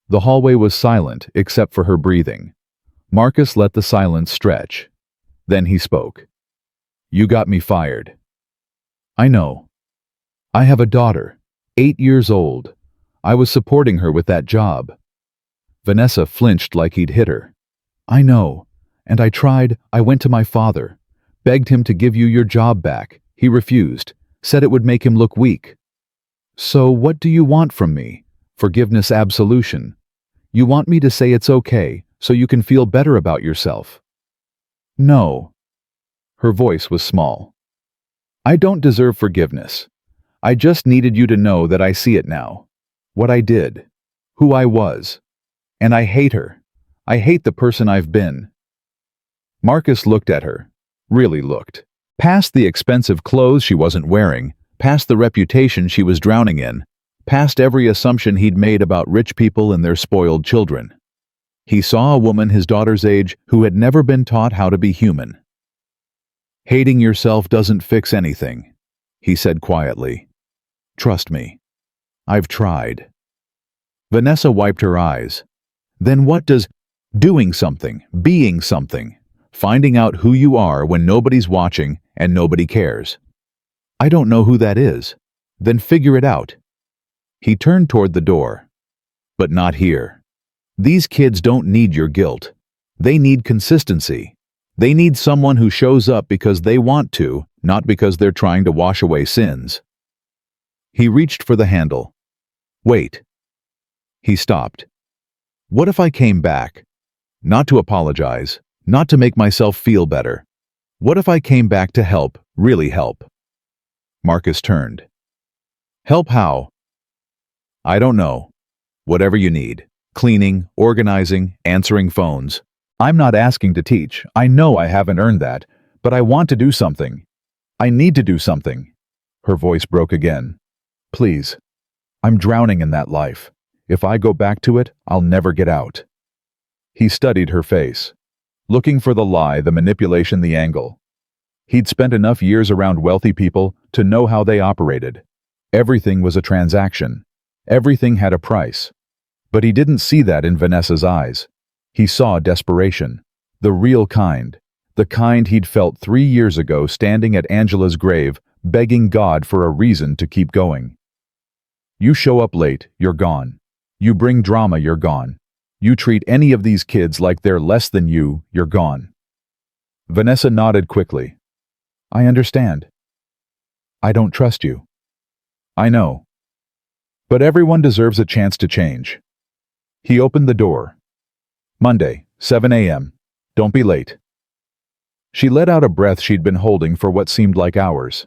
The hallway was silent except for her breathing. Marcus let the silence stretch. Then he spoke. You got me fired. I know. I have a daughter, 8 years old. I was supporting her with that job. Vanessa flinched like he'd hit her. I know. And I tried. I went to my father. Begged him to give you your job back. He refused. Said it would make him look weak. So what do you want from me? Forgiveness, absolution. You want me to say it's okay, so you can feel better about yourself. No. Her voice was small. I don't deserve forgiveness. I just needed you to know that I see it now. What I did. Who I was. And I hate her. I hate the person I've been. Marcus looked at her. Really looked. Past the expensive clothes she wasn't wearing, past the reputation she was drowning in, past every assumption he'd made about rich people and their spoiled children. He saw a woman his daughter's age who had never been taught how to be human. Hating yourself doesn't fix anything, he said quietly. Trust me. I've tried. Vanessa wiped her eyes. Then what does doing something, being something, finding out who you are when nobody's watching and nobody cares? I don't know who that is. Then figure it out. He turned toward the door. But not here. These kids don't need your guilt. They need consistency. They need someone who shows up because they want to, not because they're trying to wash away sins. He reached for the handle. Wait. He stopped. What if I came back? Not to apologize, not to make myself feel better. What if I came back to help, really help? Marcus turned. Help how? I don't know. Whatever you need. Cleaning, organizing, answering phones. I'm not asking to teach. I know I haven't earned that, but I want to do something. I need to do something. Her voice broke again. Please. I'm drowning in that life. If I go back to it, I'll never get out. He studied her face, looking for the lie, the manipulation, the angle. He'd spent enough years around wealthy people to know how they operated. Everything was a transaction. Everything had a price. But he didn't see that in Vanessa's eyes. He saw desperation. The real kind. The kind he'd felt 3 years ago standing at Angela's grave, begging God for a reason to keep going. You show up late, you're gone. You bring drama, you're gone. You treat any of these kids like they're less than you, you're gone. Vanessa nodded quickly. I understand. I don't trust you. I know. But everyone deserves a chance to change. He opened the door. Monday, 7 a.m. Don't be late. She let out a breath she'd been holding for what seemed like hours.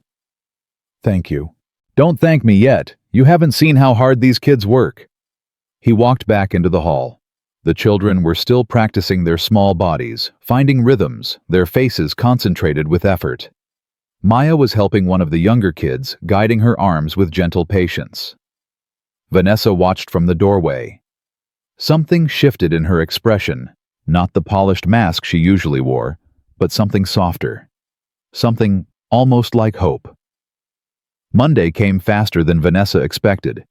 Thank you. Don't thank me yet. You haven't seen how hard these kids work. He walked back into the hall. The children were still practicing their small bodies, finding rhythms, their faces concentrated with effort. Maya was helping one of the younger kids, guiding her arms with gentle patience. Vanessa watched from the doorway. Something shifted in her expression, not the polished mask she usually wore, but something softer. Something almost like hope. Monday came faster than Vanessa expected.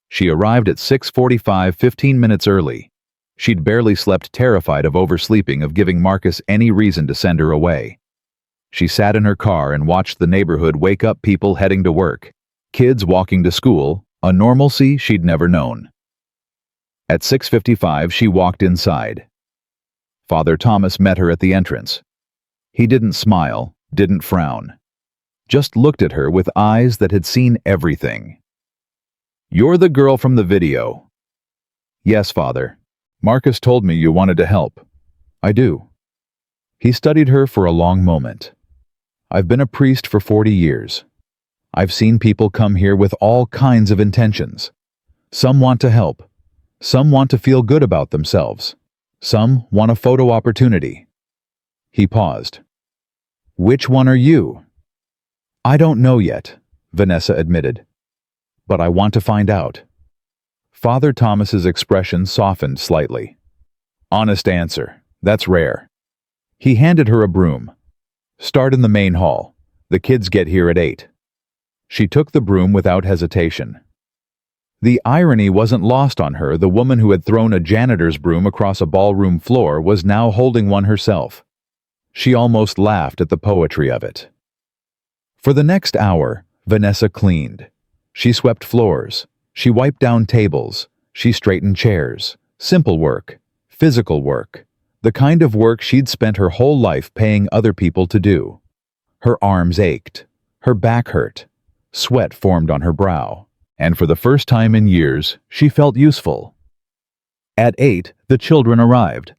She arrived at 6:45, 15 minutes early. She'd barely slept, terrified of oversleeping, of giving Marcus any reason to send her away. She sat in her car and watched the neighborhood wake up, people heading to work, kids walking to school, a normalcy she'd never known. At 6:55, she walked inside. Father Thomas met her at the entrance. He didn't smile, didn't frown. Just looked at her with eyes that had seen everything. You're the girl from the video. Yes, Father. Marcus told me you wanted to help. I do. He studied her for a long moment. I've been a priest for 40 years. I've seen people come here with all kinds of intentions. Some want to help. Some want to feel good about themselves. Some want a photo opportunity. He paused. Which one are you? I don't know yet, Vanessa admitted. But I want to find out. Father Thomas's expression softened slightly. Honest answer. That's rare. He handed her a broom. Start in the main hall. The kids get here at 8. She took the broom without hesitation. The irony wasn't lost on her. The woman who had thrown a janitor's broom across a ballroom floor was now holding one herself. She almost laughed at the poetry of it. For the next hour, Vanessa cleaned. She swept floors. She wiped down tables. She straightened chairs. Simple work. Physical work. The kind of work she'd spent her whole life paying other people to do. Her arms ached. Her back hurt. Sweat formed on her brow. And for the first time in years, she felt useful. At 8, the children arrived.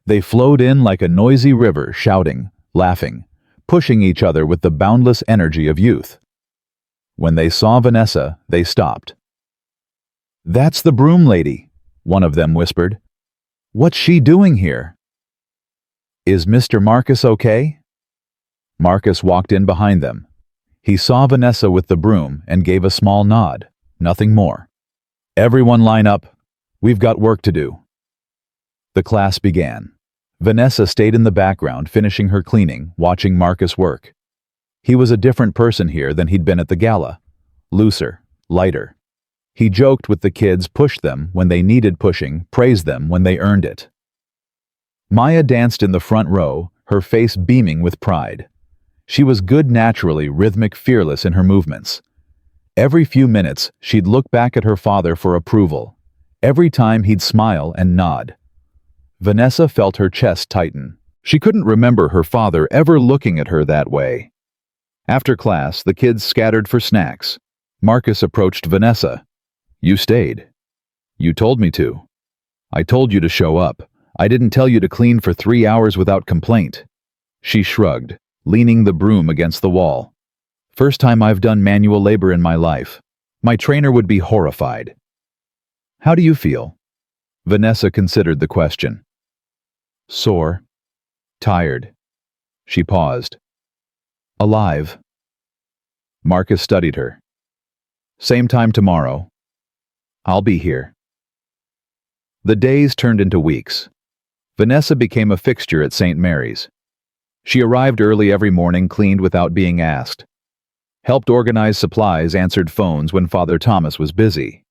They flowed in like a noisy river, shouting, laughing, pushing each other with the boundless energy of youth. When they saw Vanessa, they stopped. That's the broom lady, one of them whispered. What's she doing here? Is Mr. Marcus okay? Marcus walked in behind them. He saw Vanessa with the broom and gave a small nod, nothing more. Everyone line up. We've got work to do. The class began. Vanessa stayed in the background, finishing her cleaning, watching Marcus work. He was a different person here than he'd been at the gala. Looser, lighter. He joked with the kids, pushed them when they needed pushing, praised them when they earned it. Maya danced in the front row, her face beaming with pride. She was good naturally, rhythmic, fearless in her movements. Every few minutes, she'd look back at her father for approval. Every time he'd smile and nod. Vanessa felt her chest tighten. She couldn't remember her father ever looking at her that way. After class, the kids scattered for snacks. Marcus approached Vanessa. You stayed. You told me to. I told you to show up. I didn't tell you to clean for 3 hours without complaint. She shrugged. leaning the broom against the wall. First time I've done manual labor in my life. My trainer would be horrified. How do you feel? Vanessa considered the question. Sore. Tired. She paused. Alive. Marcus studied her. Same time tomorrow. I'll be here. The days turned into weeks. Vanessa became a fixture at St. Mary's. She arrived early every morning, cleaned without being asked. Helped organize supplies, answered phones when Father Thomas was busy.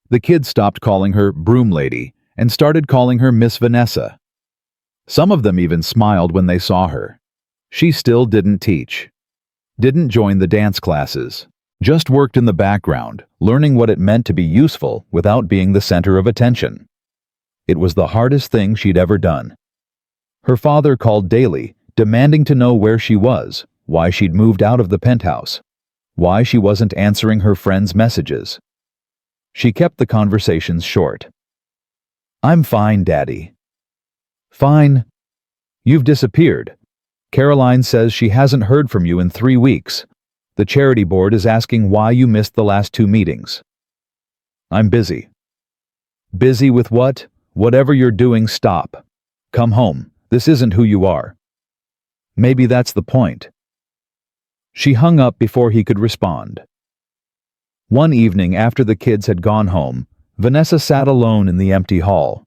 The kids stopped calling her Broom Lady and started calling her Miss Vanessa. Some of them even smiled when they saw her. She still didn't teach. Didn't join the dance classes. Just worked in the background, learning what it meant to be useful without being the center of attention. It was the hardest thing she'd ever done. Her father called daily, demanding to know where she was, why she'd moved out of the penthouse, why she wasn't answering her friends' messages. She kept the conversations short. I'm fine, Daddy. Fine. You've disappeared. Caroline says she hasn't heard from you in 3 weeks. The charity board is asking why you missed the last 2 meetings. I'm busy. Busy with what? Whatever you're doing, stop. Come home. This isn't who you are. Maybe that's the point. She hung up before he could respond. One evening after the kids had gone home, Vanessa sat alone in the empty hall.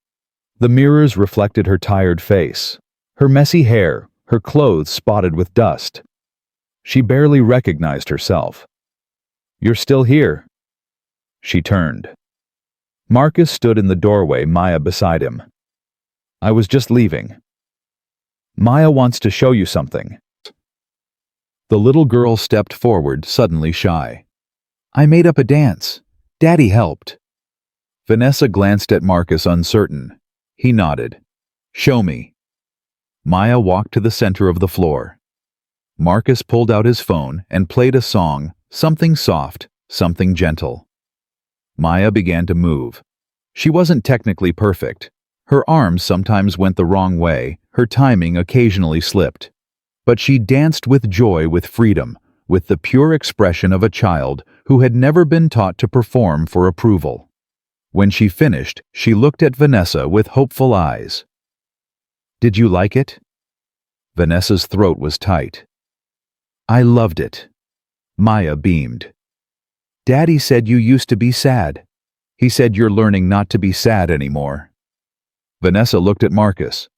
The mirrors reflected her tired face, her messy hair, her clothes spotted with dust. She barely recognized herself. You're still here. She turned. Marcus stood in the doorway, Maya beside him. I was just leaving. Maya wants to show you something. The little girl stepped forward, suddenly shy. I made up a dance. Daddy helped. Vanessa glanced at Marcus, uncertain. He nodded. Show me. Maya walked to the center of the floor. Marcus pulled out his phone and played a song, something soft, something gentle. Maya began to move. She wasn't technically perfect. Her arms sometimes went the wrong way, her timing occasionally slipped. But she danced with joy, with freedom, with the pure expression of a child who had never been taught to perform for approval. When she finished, she looked at Vanessa with hopeful eyes. Did you like it? Vanessa's throat was tight. I loved it. Maya beamed. Daddy said you used to be sad. He said you're learning not to be sad anymore. Vanessa looked at Marcus.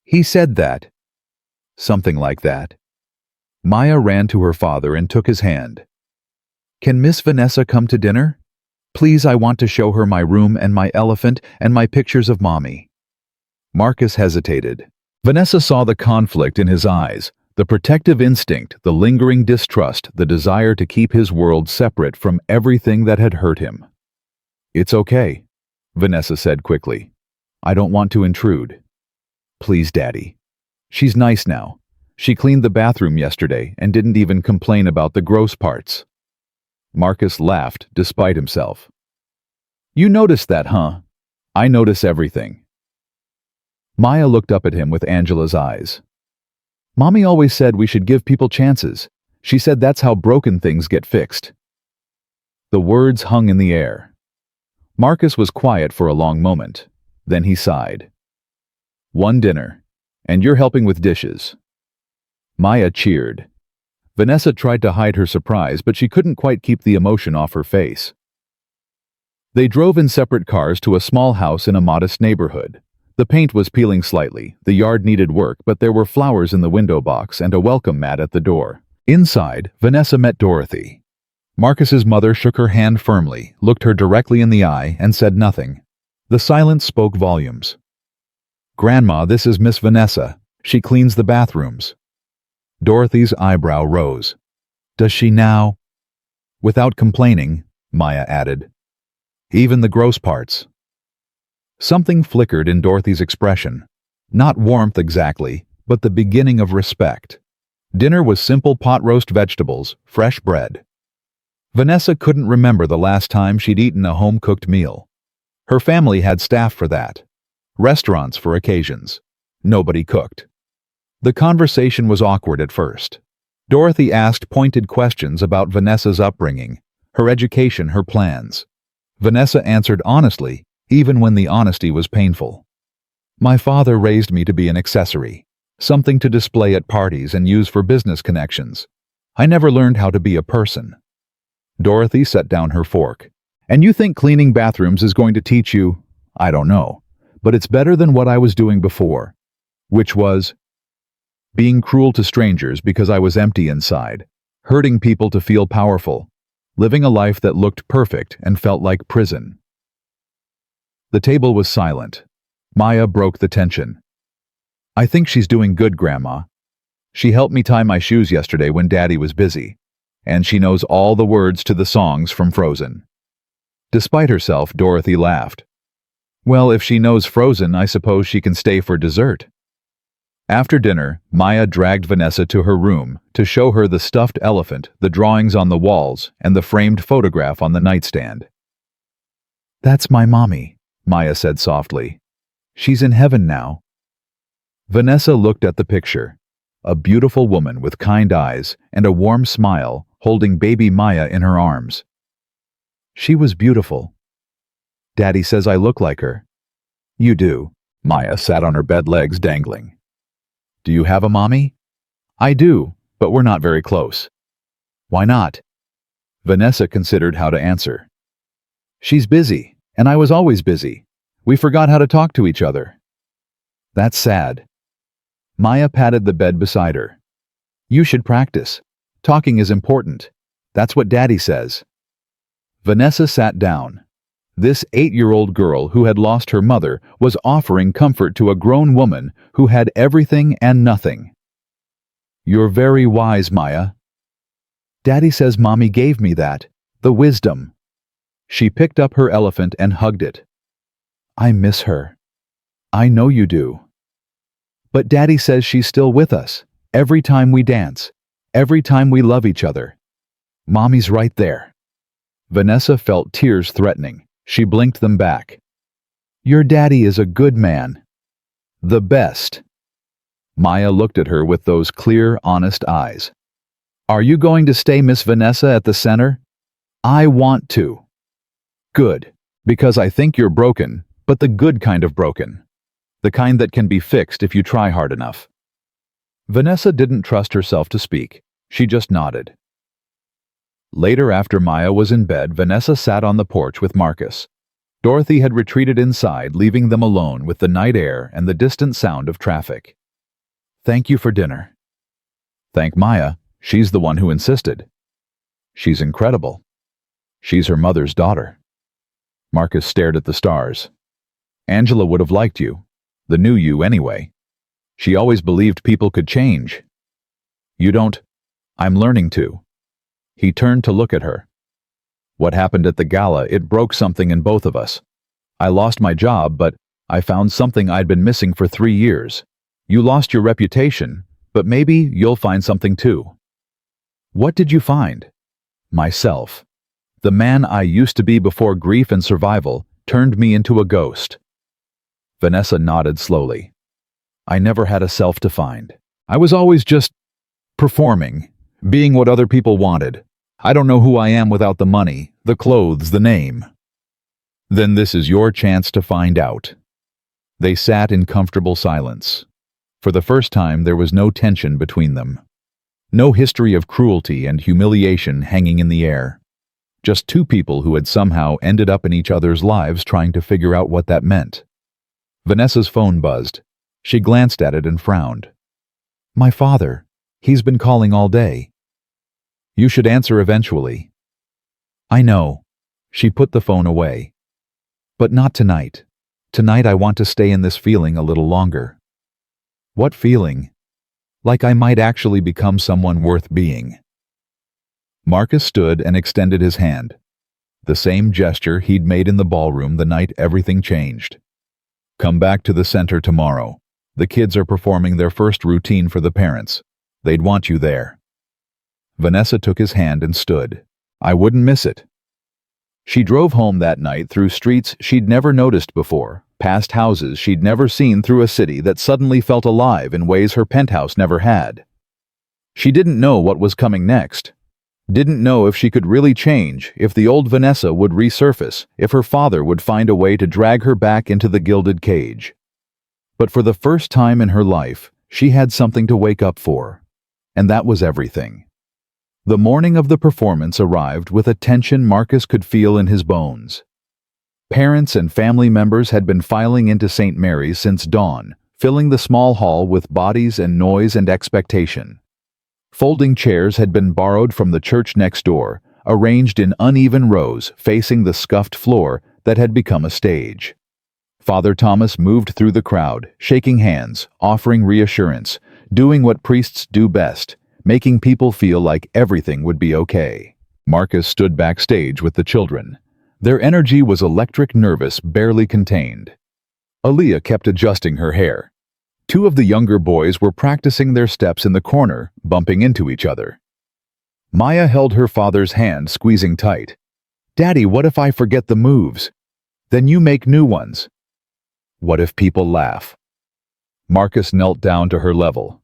He said that. Something like that. Maya ran to her father and took his hand. Can Miss Vanessa come to dinner? Please, I want to show her my room and my elephant and my pictures of Mommy. Marcus hesitated. Vanessa saw the conflict in his eyes, the protective instinct, the lingering distrust, the desire to keep his world separate from everything that had hurt him. It's okay, Vanessa said quickly. I don't want to intrude. Please, Daddy. She's nice now. She cleaned the bathroom yesterday and didn't even complain about the gross parts. Marcus laughed despite himself. You noticed that, huh? I notice everything. Maya looked up at him with Angela's eyes. Mommy always said we should give people chances. She said that's how broken things get fixed. The words hung in the air. Marcus was quiet for a long moment. Then he sighed. One dinner, and you're helping with dishes. Maya cheered. Vanessa tried to hide her surprise, but she couldn't quite keep the emotion off her face. They drove in separate cars to a small house in a modest neighborhood. The paint was peeling slightly, the yard needed work, but there were flowers in the window box and a welcome mat at the door. Inside, Vanessa met Dorothy. Marcus's mother shook her hand firmly, looked her directly in the eye, and said nothing. The silence spoke volumes. Grandma, this is Miss Vanessa. She cleans the bathrooms. Dorothy's eyebrow rose. Does she now? Without complaining, Maya added. Even the gross parts. Something flickered in Dorothy's expression. Not warmth exactly, but the beginning of respect. Dinner was simple pot roast vegetables, fresh bread. Vanessa couldn't remember the last time she'd eaten a home-cooked meal. Her family had staff for that. Restaurants for occasions. Nobody cooked. The conversation was awkward at first. Dorothy asked pointed questions about Vanessa's upbringing, her education, her plans. Vanessa answered honestly, even when the honesty was painful. My father raised me to be an accessory, something to display at parties and use for business connections. I never learned how to be a person. Dorothy set down her fork. And you think cleaning bathrooms is going to teach you? I don't know. But it's better than what I was doing before, which was being cruel to strangers because I was empty inside, hurting people to feel powerful, living a life that looked perfect and felt like prison. The table was silent. Maya broke the tension. I think she's doing good, Grandma. She helped me tie my shoes yesterday when Daddy was busy, and she knows all the words to the songs from Frozen. Despite herself, Dorothy laughed. Well, if she knows Frozen, I suppose she can stay for dessert. After dinner, Maya dragged Vanessa to her room to show her the stuffed elephant, the drawings on the walls, and the framed photograph on the nightstand. That's my mommy, Maya said softly. She's in heaven now. Vanessa looked at the picture, a beautiful woman with kind eyes and a warm smile holding baby Maya in her arms. She was beautiful. Daddy says I look like her. You do. Maya sat on her bed, legs dangling. Do you have a mommy? I do, but we're not very close. Why not? Vanessa considered how to answer. She's busy, and I was always busy. We forgot how to talk to each other. That's sad. Maya patted the bed beside her. You should practice. Talking is important. That's what Daddy says. Vanessa sat down. This 8-year-old girl who had lost her mother was offering comfort to a grown woman who had everything and nothing. You're very wise, Maya. Daddy says Mommy gave me that, the wisdom. She picked up her elephant and hugged it. I miss her. I know you do. But Daddy says she's still with us, every time we dance, every time we love each other. Mommy's right there. Vanessa felt tears threatening. She blinked them back. Your daddy is a good man. The best. Maya looked at her with those clear, honest eyes. Are you going to stay Miss Vanessa at the center? I want to. Good, because I think you're broken, but the good kind of broken. The kind that can be fixed if you try hard enough. Vanessa didn't trust herself to speak. She just nodded. Later, after Maya was in bed, Vanessa sat on the porch with Marcus. Dorothy had retreated inside, leaving them alone with the night air and the distant sound of traffic. Thank you for dinner. Thank Maya. She's the one who insisted. She's incredible. She's her mother's daughter. Marcus stared at the stars. Angela would have liked you. The new you, anyway. She always believed people could change. You don't? I'm learning to. He turned to look at her. What happened at the gala, it broke something in both of us. I lost my job, but I found something I'd been missing for 3 years. You lost your reputation, but maybe you'll find something too. What did you find? Myself. The man I used to be before grief and survival turned me into a ghost. Vanessa nodded slowly. I never had a self to find. I was always just performing, being what other people wanted. I don't know who I am without the money, the clothes, the name. Then this is your chance to find out. They sat in comfortable silence. For the first time, there was no tension between them. No history of cruelty and humiliation hanging in the air. Just two people who had somehow ended up in each other's lives trying to figure out what that meant. Vanessa's phone buzzed. She glanced at it and frowned. My father. He's been calling all day. You should answer eventually. I know. She put the phone away. But not tonight. Tonight I want to stay in this feeling a little longer. What feeling? Like I might actually become someone worth being. Marcus stood and extended his hand. The same gesture he'd made in the ballroom the night everything changed. Come back to the center tomorrow. The kids are performing their first routine for the parents. They'd want you there. Vanessa took his hand and stood. I wouldn't miss it. She drove home that night through streets she'd never noticed before, past houses she'd never seen through a city that suddenly felt alive in ways her penthouse never had. She didn't know what was coming next. Didn't know if she could really change, if the old Vanessa would resurface, if her father would find a way to drag her back into the gilded cage. But for the first time in her life, she had something to wake up for. And that was everything. The morning of the performance arrived with a tension Marcus could feel in his bones. Parents and family members had been filing into St. Mary's since dawn, filling the small hall with bodies and noise and expectation. Folding chairs had been borrowed from the church next door, arranged in uneven rows facing the scuffed floor that had become a stage. Father Thomas moved through the crowd, shaking hands, offering reassurance, doing what priests do best, making people feel like everything would be okay. Marcus stood backstage with the children. Their energy was electric, nervous, barely contained. Aaliyah kept adjusting her hair. Two of the younger boys were practicing their steps in the corner, bumping into each other. Maya held her father's hand, squeezing tight. "Daddy, what if I forget the moves? Then you make new ones." "What if people laugh?" Marcus knelt down to her level.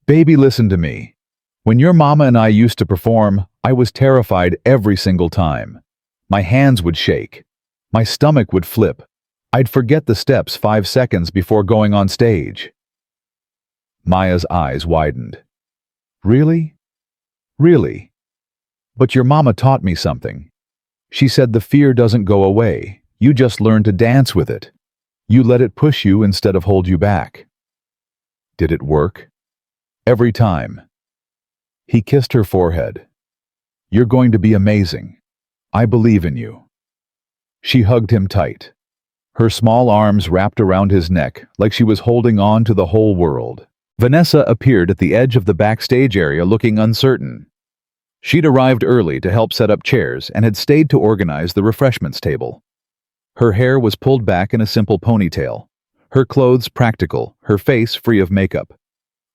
"Baby, listen to me. When your mama and I used to perform, I was terrified every single time. My hands would shake. My stomach would flip. I'd forget the steps 5 seconds before going on stage." Maya's eyes widened. "Really? Really? But your mama taught me something. She said the fear doesn't go away. You just learn to dance with it. You let it push you instead of hold you back." "Did it work?" "Every time." He kissed her forehead. "You're going to be amazing. I believe in you." She hugged him tight. Her small arms wrapped around his neck like she was holding on to the whole world. Vanessa appeared at the edge of the backstage area looking uncertain. She'd arrived early to help set up chairs and had stayed to organize the refreshments table. Her hair was pulled back in a simple ponytail, her clothes practical, her face free of makeup.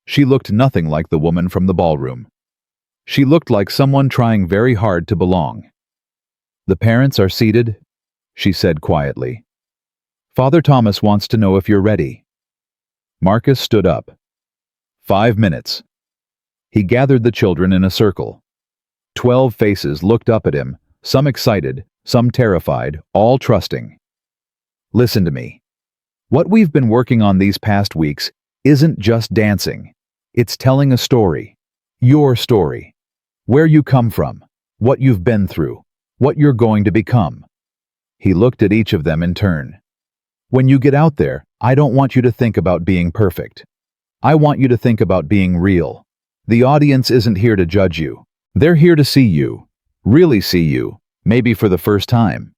She looked nothing like the woman from the ballroom. She looked like someone trying very hard to belong. "The parents are seated," she said quietly. "Father Thomas wants to know if you're ready." Marcus stood up. 5 minutes. He gathered the children in a circle. 12 faces looked up at him, some excited, some terrified, all trusting. "Listen to me. What we've been working on these past weeks isn't just dancing. It's telling a story. Your story. Where you come from, what you've been through, what you're going to become." He looked at each of them in turn. "When you get out there, I don't want you to think about being perfect. I want you to think about being real. The audience isn't here to judge you. They're here to see you, really see you, maybe for the first time."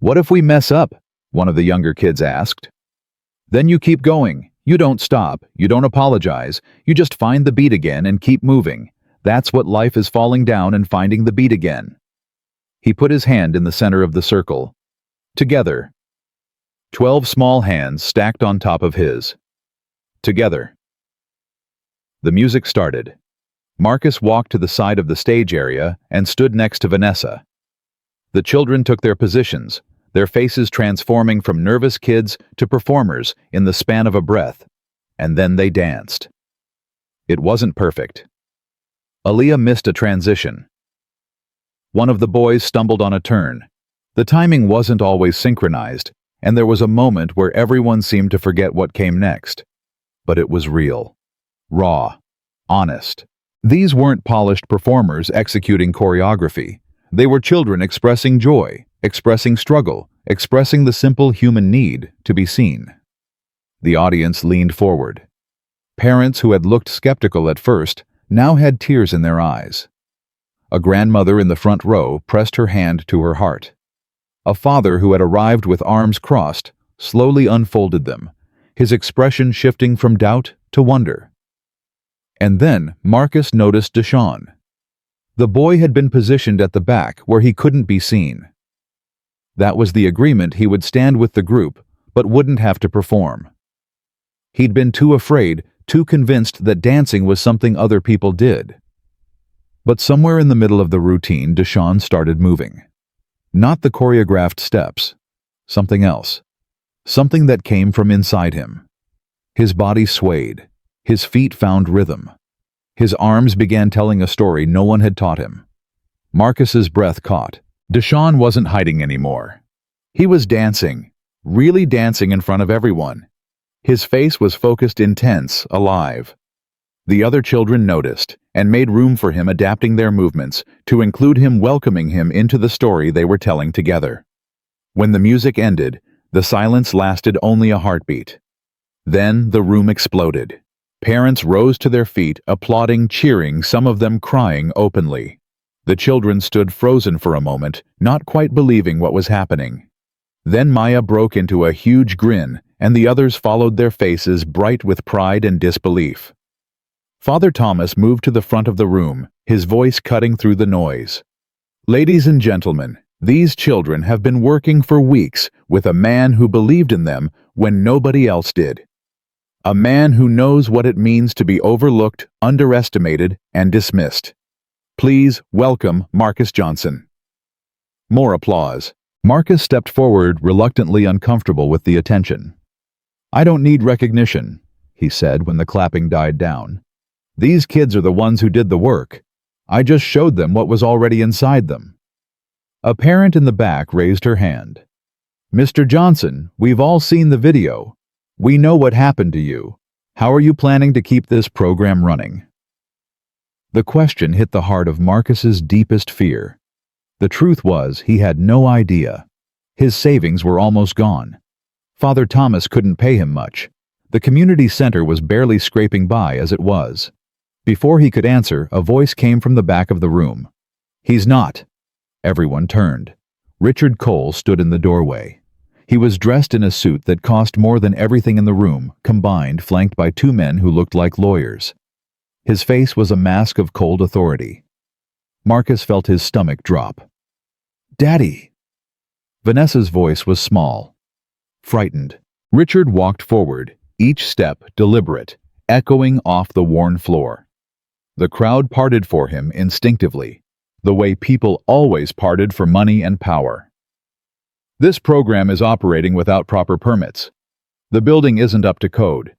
"What if we mess up?" one of the younger kids asked. "Then you keep going. You don't stop. You don't apologize. You just find the beat again and keep moving. That's what life is, falling down and finding the beat again." He put his hand in the center of the circle. "Together." 12 small hands stacked on top of his. "Together." The music started. Marcus walked to the side of the stage area and stood next to Vanessa. The children took their positions, their faces transforming from nervous kids to performers in the span of a breath, and then they danced. It wasn't perfect. Aaliyah missed a transition. One of the boys stumbled on a turn. The timing wasn't always synchronized, and there was a moment where everyone seemed to forget what came next. But it was real, raw, honest. These weren't polished performers executing choreography. They were children expressing joy, expressing struggle, expressing the simple human need to be seen. The audience leaned forward. Parents who had looked skeptical at first now had tears in their eyes. A grandmother in the front row pressed her hand to her heart. A father who had arrived with arms crossed slowly unfolded them, his expression shifting from doubt to wonder. And then Marcus noticed Deshaun. The boy had been positioned at the back where he couldn't be seen. That was the agreement: he would stand with the group, but wouldn't have to perform. He'd been too afraid, too convinced that dancing was something other people did. But somewhere in the middle of the routine, Deshaun started moving. Not the choreographed steps, something else. something that came from inside him. His body swayed. His feet found rhythm. His arms began telling a story no one had taught him. Marcus's breath caught. Deshaun wasn't hiding anymore. He was dancing, really dancing in front of everyone. His face was focused, intense, alive. The other children noticed and made room for him, adapting their movements to include him, welcoming him into the story they were telling together. When the music ended, the silence lasted only a heartbeat. Then the room exploded. Parents rose to their feet, applauding, cheering, some of them crying openly. The children stood frozen for a moment, not quite believing what was happening. Then Maya broke into a huge grin, and the others followed, their faces bright with pride and disbelief. Father Thomas moved to the front of the room, his voice cutting through the noise. "Ladies and gentlemen, these children have been working for weeks with a man who believed in them when nobody else did. A man who knows what it means to be overlooked, underestimated, and dismissed. Please welcome Marcus Johnson." More applause. Marcus stepped forward, reluctantly, uncomfortable with the attention. "I don't need recognition," he said when the clapping died down. "These kids are the ones who did the work. I just showed them what was already inside them." A parent in the back raised her hand. "Mr. Johnson, we've all seen the video. We know what happened to you. How are you planning to keep this program running?" The question hit the heart of Marcus's deepest fear. The truth was, he had no idea. His savings were almost gone. Father Thomas couldn't pay him much. The community center was barely scraping by as it was. Before he could answer, a voice came from the back of the room. "He's not." Everyone turned. Richard Cole stood in the doorway. He was dressed in a suit that cost more than everything in the room, combined, flanked by two men who looked like lawyers. His face was a mask of cold authority. Marcus felt his stomach drop. "Daddy!" Vanessa's voice was small, frightened. Richard walked forward, each step deliberate, echoing off the worn floor. The crowd parted for him instinctively, the way people always parted for money and power. "This program is operating without proper permits. The building isn't up to code.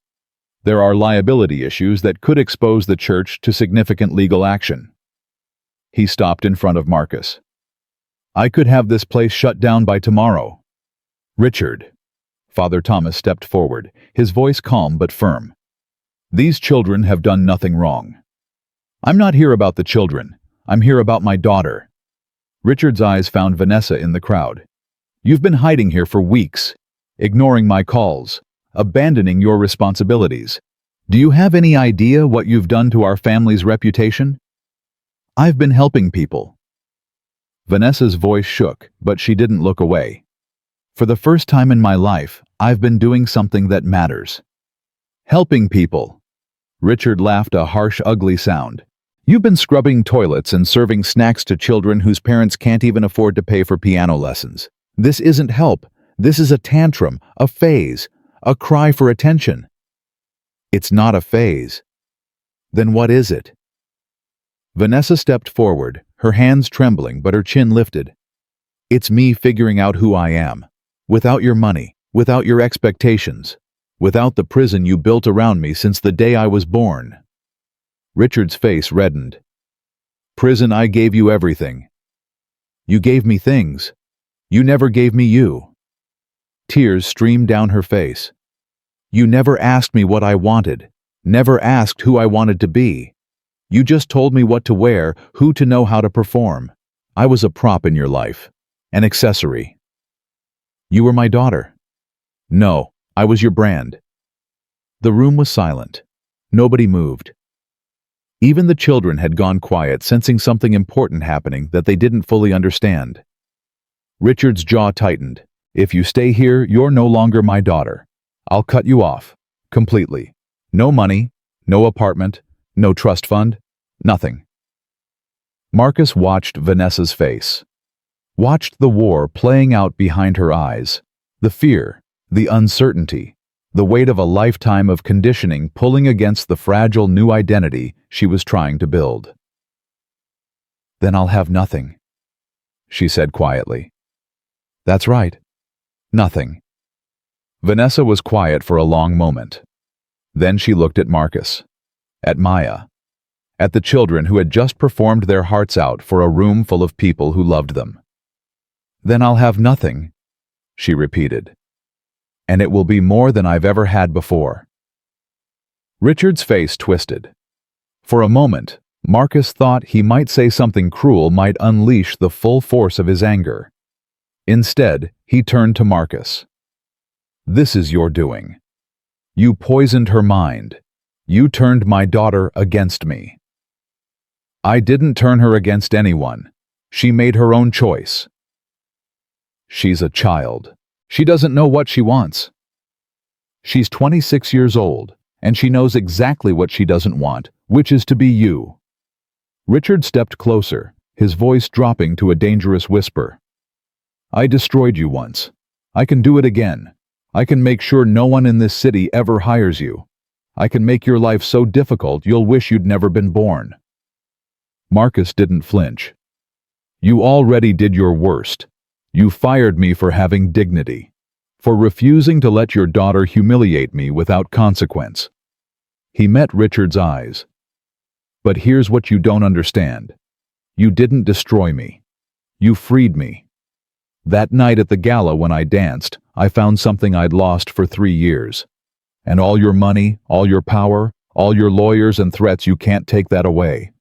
There are liability issues that could expose the church to significant legal action." He stopped in front of Marcus. "I could have this place shut down by tomorrow." "Richard." Father Thomas stepped forward, his voice calm but firm. "These children have done nothing wrong. I'm not here about the children. I'm here about my daughter." Richard's eyes found Vanessa in the crowd. "You've been hiding here for weeks, ignoring my calls, abandoning your responsibilities. Do you have any idea what you've done to our family's reputation?" "I've been helping people." Vanessa's voice shook, but she didn't look away. "For the first time in my life, I've been doing something that matters." "Helping people." Richard laughed, a harsh, ugly sound. "You've been scrubbing toilets and serving snacks to children whose parents can't even afford to pay for piano lessons. This isn't help. This is a tantrum, a phase, a cry for attention." "It's not a phase." "Then what is it?" Vanessa stepped forward, her hands trembling but her chin lifted. "It's me figuring out who I am. Without your money, without your expectations, without the prison you built around me since the day I was born." Richard's face reddened. "Prison, I gave you everything. You gave me things. You never gave me you." Tears streamed down her face. "You never asked me what I wanted, never asked who I wanted to be. You just told me what to wear, who to know, how to perform. I was a prop in your life, an accessory." "You were my daughter." "No, I was your brand." The room was silent. Nobody moved. Even the children had gone quiet, sensing something important happening that they didn't fully understand. Richard's jaw tightened. "If you stay here, you're no longer my daughter. I'll cut you off. Completely. No money, no apartment, no trust fund, nothing." Marcus watched Vanessa's face. Watched the war playing out behind her eyes. The fear, the uncertainty, the weight of a lifetime of conditioning pulling against the fragile new identity she was trying to build. "Then I'll have nothing," she said quietly. "That's right. Nothing." Vanessa was quiet for a long moment. Then she looked at Marcus, at Maya, at the children who had just performed their hearts out for a room full of people who loved them. "Then I'll have nothing," she repeated. "And it will be more than I've ever had before." Richard's face twisted. For a moment, Marcus thought he might say something cruel might unleash the full force of his anger. Instead, he turned to Marcus. "This is your doing. You poisoned her mind. You turned my daughter against me." "I didn't turn her against anyone. She made her own choice." "She's a child. She doesn't know what she wants." "She's 26 years old, and she knows exactly what she doesn't want, which is to be you." Richard stepped closer, his voice dropping to a dangerous whisper. "I destroyed you once. I can do it again. I can make sure no one in this city ever hires you. I can make your life so difficult you'll wish you'd never been born." Marcus didn't flinch. "You already did your worst. You fired me for having dignity, for refusing to let your daughter humiliate me without consequence." He met Richard's eyes. "But here's what you don't understand. You didn't destroy me. You freed me. That night at the gala when I danced, I found something I'd lost for 3 years. And all your money, all your power, all your lawyers and threats, you can't take that away.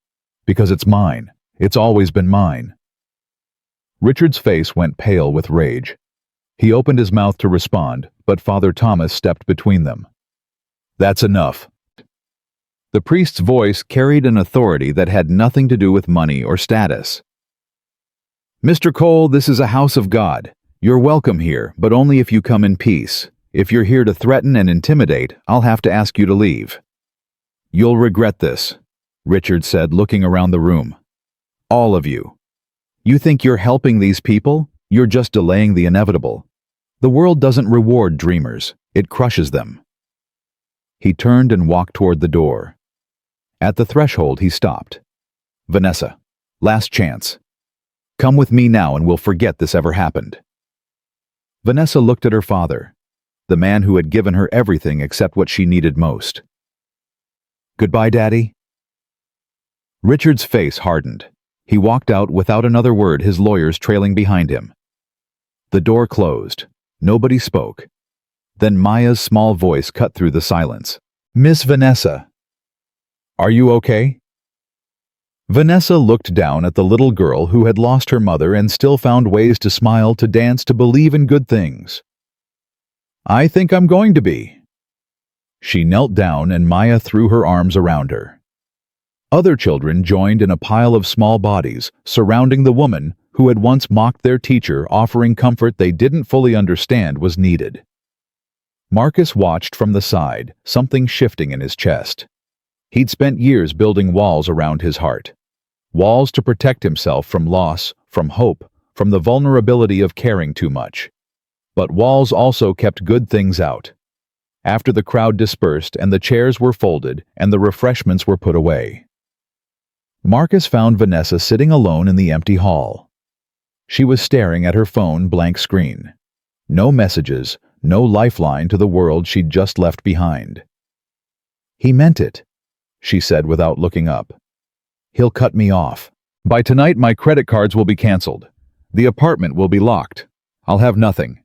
Because it's mine. It's always been mine." Richard's face went pale with rage. He opened his mouth to respond, but Father Thomas stepped between them. "That's enough." The priest's voice carried an authority that had nothing to do with money or status. "Mr. Cole, this is a house of God. You're welcome here, but only if you come in peace. If you're here to threaten and intimidate, I'll have to ask you to leave." "You'll regret this," Richard said, looking around the room. "All of you. You think you're helping these people? You're just delaying the inevitable. The world doesn't reward dreamers. It crushes them." He turned and walked toward the door. At the threshold, he stopped. "Vanessa, last chance. Come with me now and we'll forget this ever happened." Vanessa looked at her father, the man who had given her everything except what she needed most. "Goodbye, Daddy." Richard's face hardened. He walked out without another word, his lawyers trailing behind him. The door closed. Nobody spoke. Then Maya's small voice cut through the silence. "Miss Vanessa. Are you okay?" Vanessa looked down at the little girl who had lost her mother and still found ways to smile, to dance, to believe in good things. "I think I'm going to be." She knelt down and Maya threw her arms around her. Other children joined in a pile of small bodies, surrounding the woman who had once mocked their teacher, offering comfort they didn't fully understand was needed. Marcus watched from the side, something shifting in his chest. He'd spent years building walls around his heart. Walls to protect himself from loss, from hope, from the vulnerability of caring too much. But walls also kept good things out. After the crowd dispersed and the chairs were folded and the refreshments were put away, Marcus found Vanessa sitting alone in the empty hall. She was staring at her phone blank screen. No messages, no lifeline to the world she'd just left behind. "He meant it," she said without looking up. "He'll cut me off. By tonight my credit cards will be canceled. The apartment will be locked. I'll have nothing."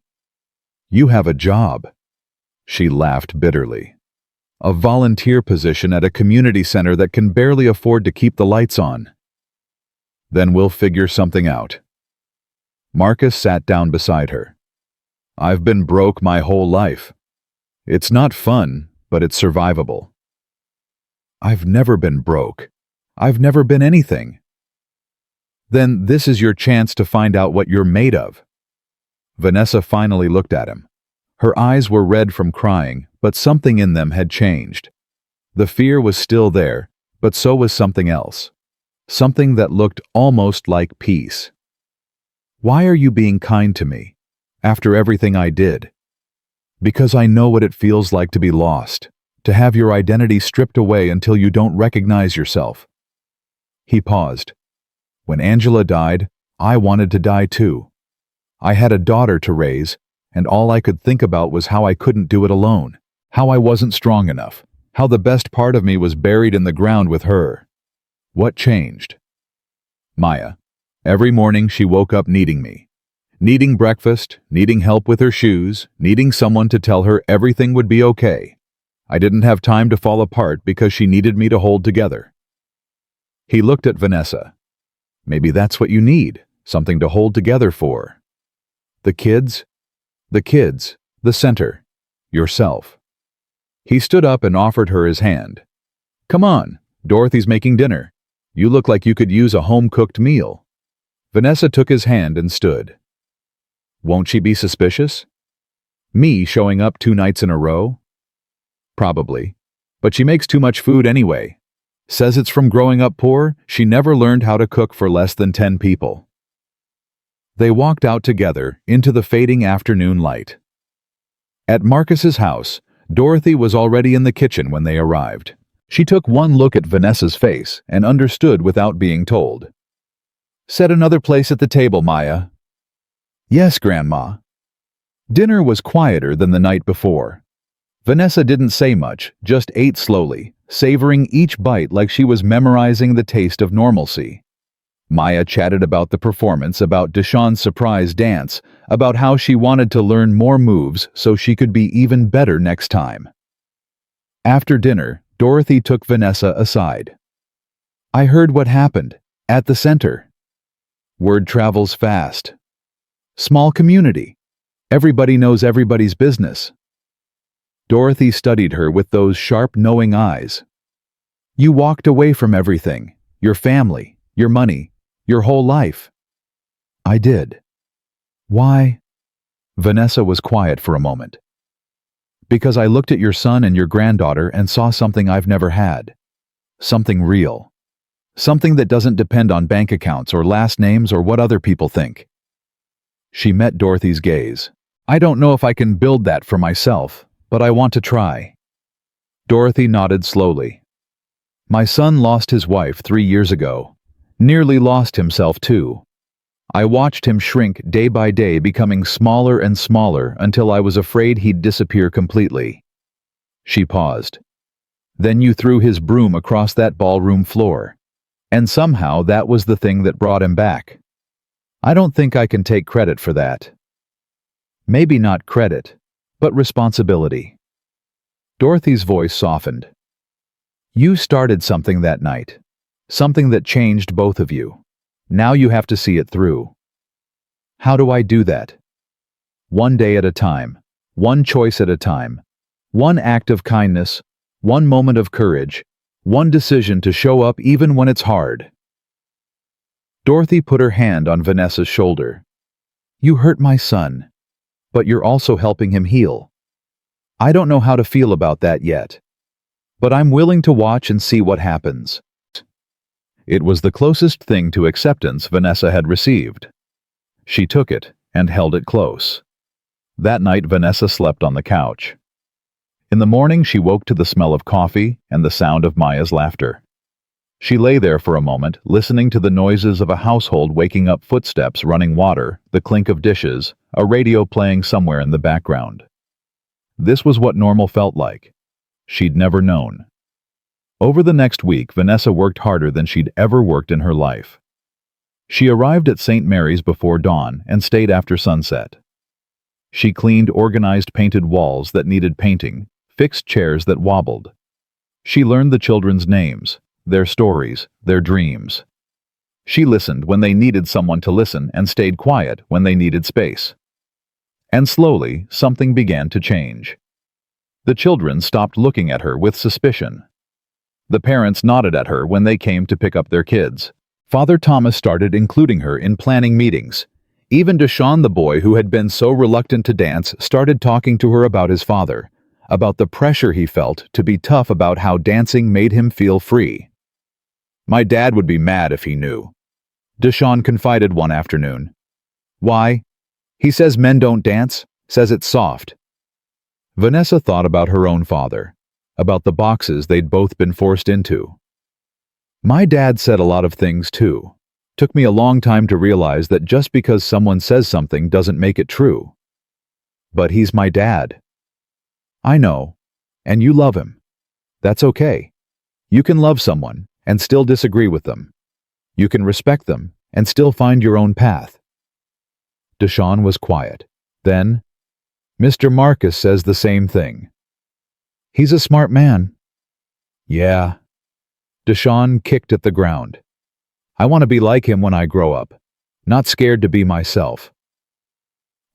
"You have a job." She laughed bitterly. "A volunteer position at a community center that can barely afford to keep the lights on." "Then we'll figure something out." Marcus sat down beside her. "I've been broke my whole life. It's not fun, but it's survivable." "I've never been broke. I've never been anything." "Then this is your chance to find out what you're made of." Vanessa finally looked at him. Her eyes were red from crying, but something in them had changed. The fear was still there, but so was something else. Something that looked almost like peace. "Why are you being kind to me, after everything I did?" "Because I know what it feels like to be lost, to have your identity stripped away until you don't recognize yourself." He paused. "When Angela died, I wanted to die too. I had a daughter to raise, and all I could think about was how I couldn't do it alone, how I wasn't strong enough, how the best part of me was buried in the ground with her. What changed? Maya. Every morning she woke up needing me. Needing breakfast, needing help with her shoes, needing someone to tell her everything would be okay. I didn't have time to fall apart because she needed me to hold together. He looked at Vanessa. Maybe that's what you need, something to hold together for. The kids, the center, yourself. He stood up and offered her his hand. Come on, Dorothy's making dinner. You look like you could use a home-cooked meal. Vanessa took his hand and stood. Won't she be suspicious? Me showing up 2 nights in a row? Probably. But she makes too much food anyway. Says it's from growing up poor, she never learned how to cook for less than 10 people. They walked out together into the fading afternoon light. At Marcus's house, Dorothy was already in the kitchen when they arrived. She took one look at Vanessa's face and understood without being told. Set another place at the table, Maya. Yes, Grandma. Dinner was quieter than the night before. Vanessa didn't say much, just ate slowly, savoring each bite like she was memorizing the taste of normalcy. Maya chatted about the performance, about Deshawn's surprise dance, about how she wanted to learn more moves so she could be even better next time. After dinner, Dorothy took Vanessa aside. I heard what happened, at the center. Word travels fast. Small community. Everybody knows everybody's business. Dorothy studied her with those sharp, knowing eyes. You walked away from everything, your family, your money, your whole life. I did. Why? Vanessa was quiet for a moment. Because I looked at your son and your granddaughter and saw something I've never had. Something real. Something that doesn't depend on bank accounts or last names or what other people think. She met Dorothy's gaze. I don't know if I can build that for myself, but I want to try. Dorothy nodded slowly. My son lost his wife 3 years ago. Nearly lost himself too. I watched him shrink day by day, becoming smaller and smaller until I was afraid he'd disappear completely. She paused. Then you threw his broom across that ballroom floor. And somehow that was the thing that brought him back. I don't think I can take credit for that. Maybe not credit, but responsibility. Dorothy's voice softened. You started something that night. Something that changed both of you. Now you have to see it through. How do I do that? One day at a time, one choice at a time, one act of kindness, one moment of courage, one decision to show up even when it's hard. Dorothy put her hand on Vanessa's shoulder. You hurt my son, but you're also helping him heal. I don't know how to feel about that yet, but I'm willing to watch and see what happens. It was the closest thing to acceptance Vanessa had received. She took it and held it close. That night Vanessa slept on the couch. In the morning she woke to the smell of coffee and the sound of Maya's laughter. She lay there for a moment, listening to the noises of a household, waking up, footsteps, running water, the clink of dishes, a radio playing somewhere in the background. This was what normal felt like. She'd never known. Over the next week, Vanessa worked harder than she'd ever worked in her life. She arrived at St. Mary's before dawn and stayed after sunset. She cleaned, organized painted walls that needed painting, fixed chairs that wobbled. She learned the children's names, their stories, their dreams. She listened when they needed someone to listen and stayed quiet when they needed space. And slowly, something began to change. The children stopped looking at her with suspicion. The parents nodded at her when they came to pick up their kids. Father Thomas started including her in planning meetings. Even Deshawn, the boy who had been so reluctant to dance, started talking to her about his father, about the pressure he felt to be tough, about how dancing made him feel free. My dad would be mad if he knew, Deshawn confided one afternoon. Why? He says men don't dance, says it's soft. Vanessa thought about her own father, about the boxes they'd both been forced into. My dad said a lot of things too. Took me a long time to realize that just because someone says something doesn't make it true. But he's my dad. I know. And you love him. That's okay. You can love someone and still disagree with them. You can respect them and still find your own path. Deshawn was quiet. Then, Mr. Marcus says the same thing. He's a smart man. Yeah. Deshawn kicked at the ground. I want to be like him when I grow up, not scared to be myself.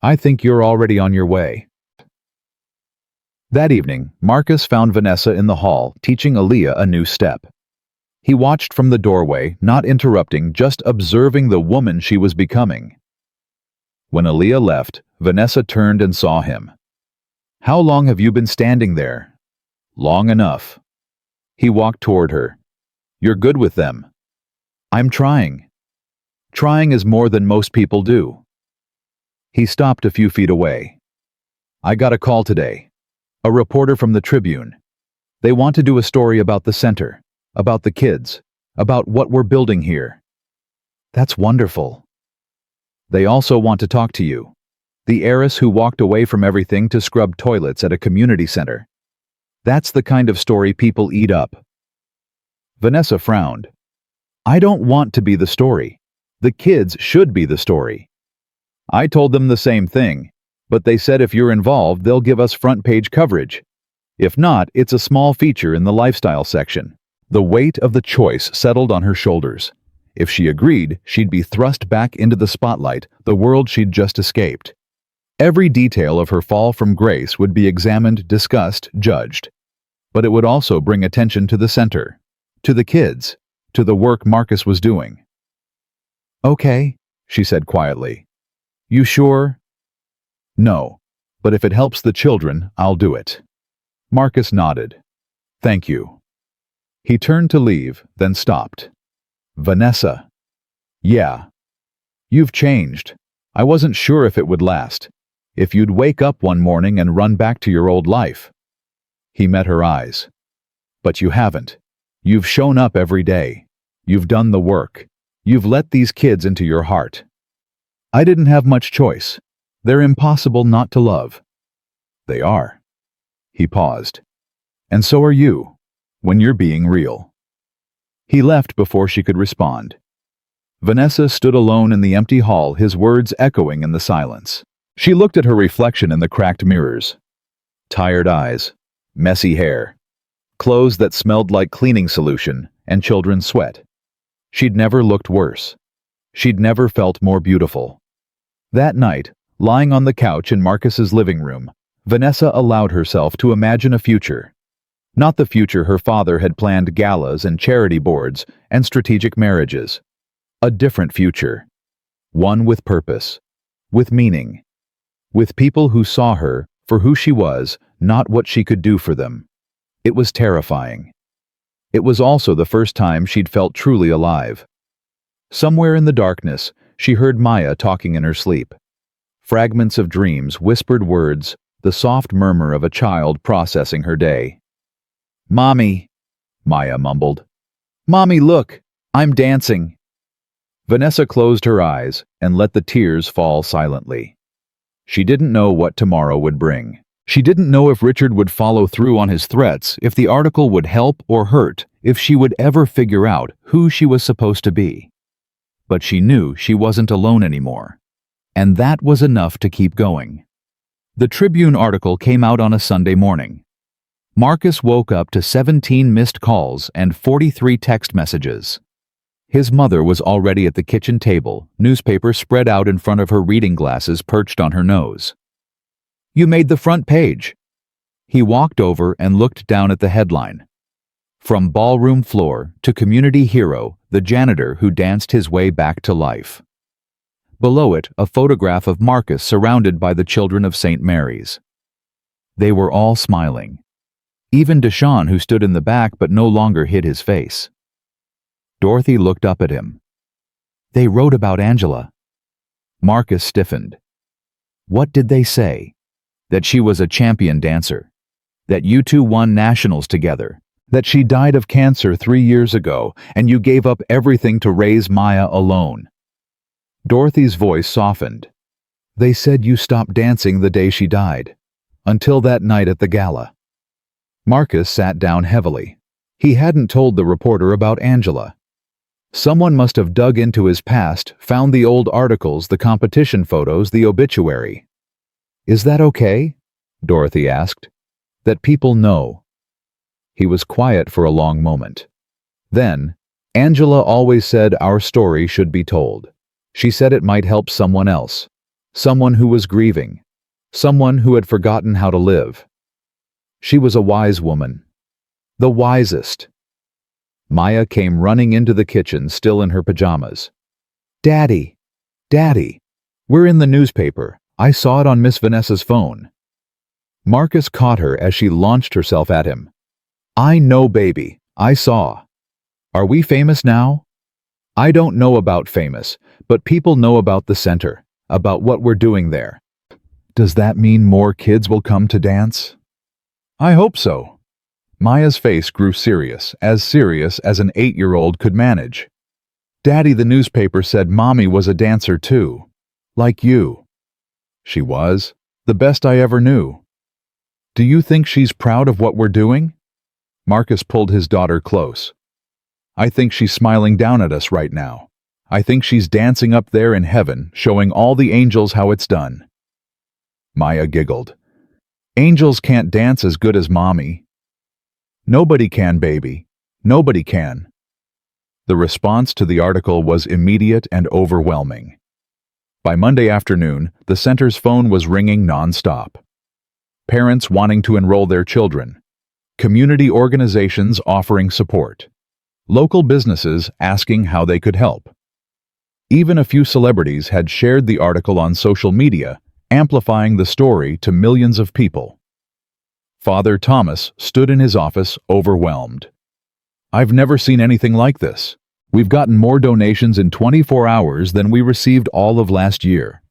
I think you're already on your way. That evening, Marcus found Vanessa in the hall, teaching Aaliyah a new step. He watched from the doorway, not interrupting, just observing the woman she was becoming. When Aaliyah left, Vanessa turned and saw him. How long have you been standing there? Long enough. He walked toward her. You're good with them. I'm trying. Trying is more than most people do. He stopped a few feet away. I got a call today. A reporter from the Tribune. They want to do a story about the center, about the kids, about what we're building here. That's wonderful. They also want to talk to you. The heiress who walked away from everything to scrub toilets at a community center. That's the kind of story people eat up. Vanessa frowned. I don't want to be the story. The kids should be the story. I told them the same thing, but they said if you're involved, they'll give us front-page coverage. If not, it's a small feature in the lifestyle section. The weight of the choice settled on her shoulders. If she agreed, she'd be thrust back into the spotlight, the world she'd just escaped. Every detail of her fall from grace would be examined, discussed, judged. But it would also bring attention to the center, to the kids, to the work Marcus was doing. Okay, she said quietly. You sure? No, but if it helps the children, I'll do it. Marcus nodded. Thank you. He turned to leave, then stopped. Vanessa. Yeah. You've changed. I wasn't sure if it would last. If you'd wake up one morning and run back to your old life. He met her eyes. But you haven't. You've shown up every day. You've done the work. You've let these kids into your heart. I didn't have much choice. They're impossible not to love. They are. He paused. And so are you, when you're being real. He left before she could respond. Vanessa stood alone in the empty hall, his words echoing in the silence. She looked at her reflection in the cracked mirrors. Tired eyes, messy hair, clothes that smelled like cleaning solution, and children's sweat. She'd never looked worse. She'd never felt more beautiful. That night, lying on the couch in Marcus's living room, Vanessa allowed herself to imagine a future. Not the future her father had planned, galas and charity boards and strategic marriages. A different future. One with purpose, with meaning, with people who saw her for who she was, not what she could do for them. It was terrifying. It was also the first time she'd felt truly alive. Somewhere in the darkness, she heard Maya talking in her sleep. Fragments of dreams, whispered words, the soft murmur of a child processing her day. Mommy, Maya mumbled. Mommy, look, I'm dancing. Vanessa closed her eyes and let the tears fall silently. She didn't know what tomorrow would bring. She didn't know if Richard would follow through on his threats, if the article would help or hurt, if she would ever figure out who she was supposed to be. But she knew she wasn't alone anymore. And that was enough to keep going. The Tribune article came out on a Sunday morning. Marcus woke up to 17 missed calls and 43 text messages. His mother was already at the kitchen table, newspaper spread out in front of her, reading glasses perched on her nose. You made the front page. He walked over and looked down at the headline. From ballroom floor to community hero, the janitor who danced his way back to life. Below it, a photograph of Marcus surrounded by the children of St. Mary's. They were all smiling. Even Deshawn, who stood in the back but no longer hid his face. Dorothy looked up at him. They wrote about Angela. Marcus stiffened. What did they say? That she was a champion dancer. That you two won nationals together. That she died of cancer 3 years ago and you gave up everything to raise Maya alone. Dorothy's voice softened. They said you stopped dancing the day she died. Until that night at the gala. Marcus sat down heavily. He hadn't told the reporter about Angela. Someone must have dug into his past, found the old articles, the competition photos, the obituary. Is that okay? Dorothy asked. That people know. He was quiet for a long moment. Then, Angela always said our story should be told. She said it might help someone else. Someone who was grieving. Someone who had forgotten how to live. She was a wise woman. The wisest. Maya came running into the kitchen, still in her pajamas. Daddy! Daddy! We're in the newspaper. I saw it on Miss Vanessa's phone. Marcus caught her as she launched herself at him. I know, baby. I saw. Are we famous now? I don't know about famous, but people know about the center, about what we're doing there. Does that mean more kids will come to dance? I hope so. Maya's face grew serious as an 8-year-old could manage. Daddy, the newspaper said Mommy was a dancer too. Like you. She was. The best I ever knew. Do you think she's proud of what we're doing? Marcus pulled his daughter close. I think she's smiling down at us right now. I think she's dancing up there in heaven, showing all the angels how it's done. Maya giggled. Angels can't dance as good as Mommy. Nobody can, baby. Nobody can. The response to the article was immediate and overwhelming. By Monday afternoon, the center's phone was ringing non-stop. Parents wanting to enroll their children. Community organizations offering support. Local businesses asking how they could help. Even a few celebrities had shared the article on social media, amplifying the story to millions of people. Father Thomas stood in his office, overwhelmed. I've never seen anything like this. We've gotten more donations in 24 hours than we received all of last year.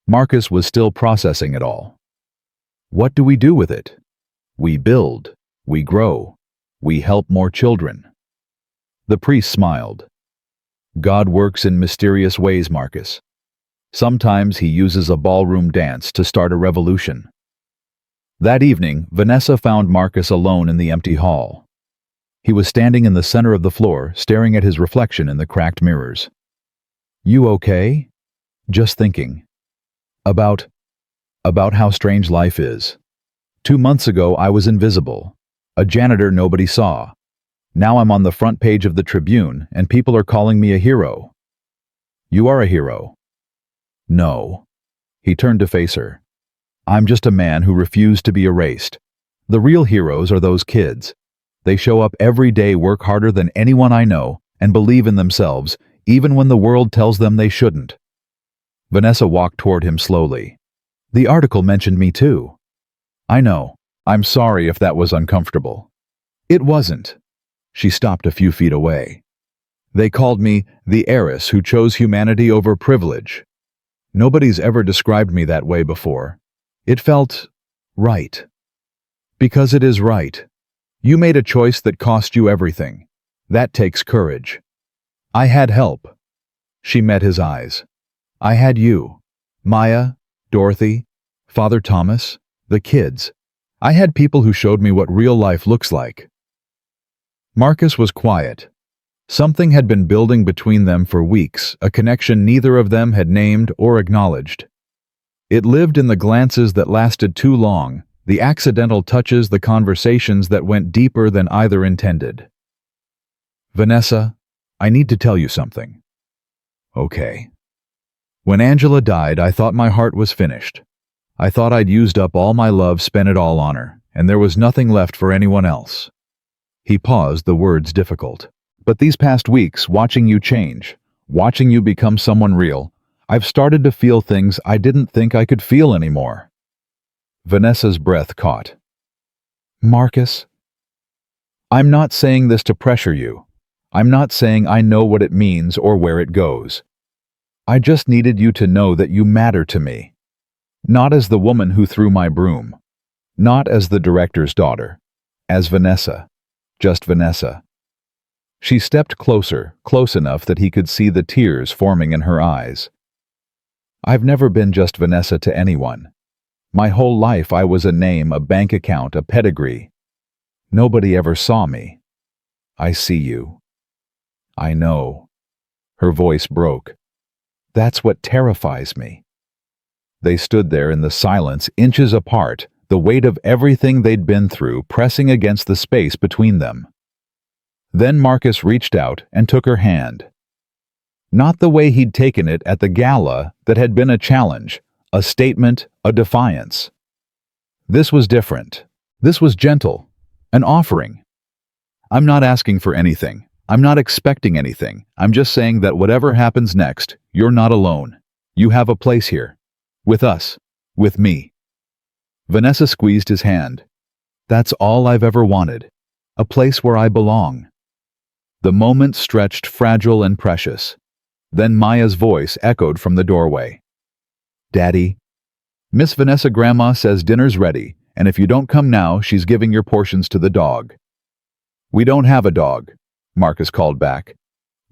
Marcus was still processing it all. What do we do with it? We build. We grow. We help more children. The priest smiled. God works in mysterious ways, Marcus. Sometimes he uses a ballroom dance to start a revolution. That evening, Vanessa found Marcus alone in the empty hall. He was standing in the center of the floor, staring at his reflection in the cracked mirrors. You okay? Just thinking. About how strange life is. 2 months ago, I was invisible. A janitor nobody saw. Now I'm on the front page of the Tribune, and people are calling me a hero. You are a hero. No. He turned to face her. I'm just a man who refused to be erased. The real heroes are those kids. They show up every day, work harder than anyone I know, and believe in themselves, even when the world tells them they shouldn't. Vanessa walked toward him slowly. The article mentioned me too. I know. I'm sorry if that was uncomfortable. It wasn't. She stopped a few feet away. They called me the heiress who chose humanity over privilege. Nobody's ever described me that way before. It felt right. Because it is right. You made a choice that cost you everything. That takes courage. I had help. She met his eyes. I had you. Maya, Dorothy, Father Thomas, the kids. I had people who showed me what real life looks like. Marcus was quiet. Something had been building between them for weeks, a connection neither of them had named or acknowledged. It lived in the glances that lasted too long, the accidental touches, the conversations that went deeper than either intended. Vanessa, I need to tell you something. Okay. When Angela died, I thought my heart was finished. I thought I'd used up all my love, spent it all on her, and there was nothing left for anyone else. He paused, the words difficult. But these past weeks, watching you change, watching you become someone real, I've started to feel things I didn't think I could feel anymore. Vanessa's breath caught. Marcus? I'm not saying this to pressure you. I'm not saying I know what it means or where it goes. I just needed you to know that you matter to me. Not as the woman who threw my broom. Not as the director's daughter. As Vanessa. Just Vanessa. She stepped closer, close enough that he could see the tears forming in her eyes. I've never been just Vanessa to anyone. My whole life I was a name, a bank account, a pedigree. Nobody ever saw me. I see you. I know. Her voice broke. That's what terrifies me. They stood there in the silence, inches apart, the weight of everything they'd been through pressing against the space between them. Then Marcus reached out and took her hand. Not the way he'd taken it at the gala that had been a challenge, a statement, a defiance. This was different. This was gentle, an offering. I'm not asking for anything. I'm not expecting anything. I'm just saying that whatever happens next, you're not alone. You have a place here. With us. With me. Vanessa squeezed his hand. That's all I've ever wanted. A place where I belong. The moment stretched fragile and precious. Then Maya's voice echoed from the doorway. Daddy. Miss Vanessa, Grandma says dinner's ready, and if you don't come now, she's giving your portions to the dog. We don't have a dog, Marcus called back.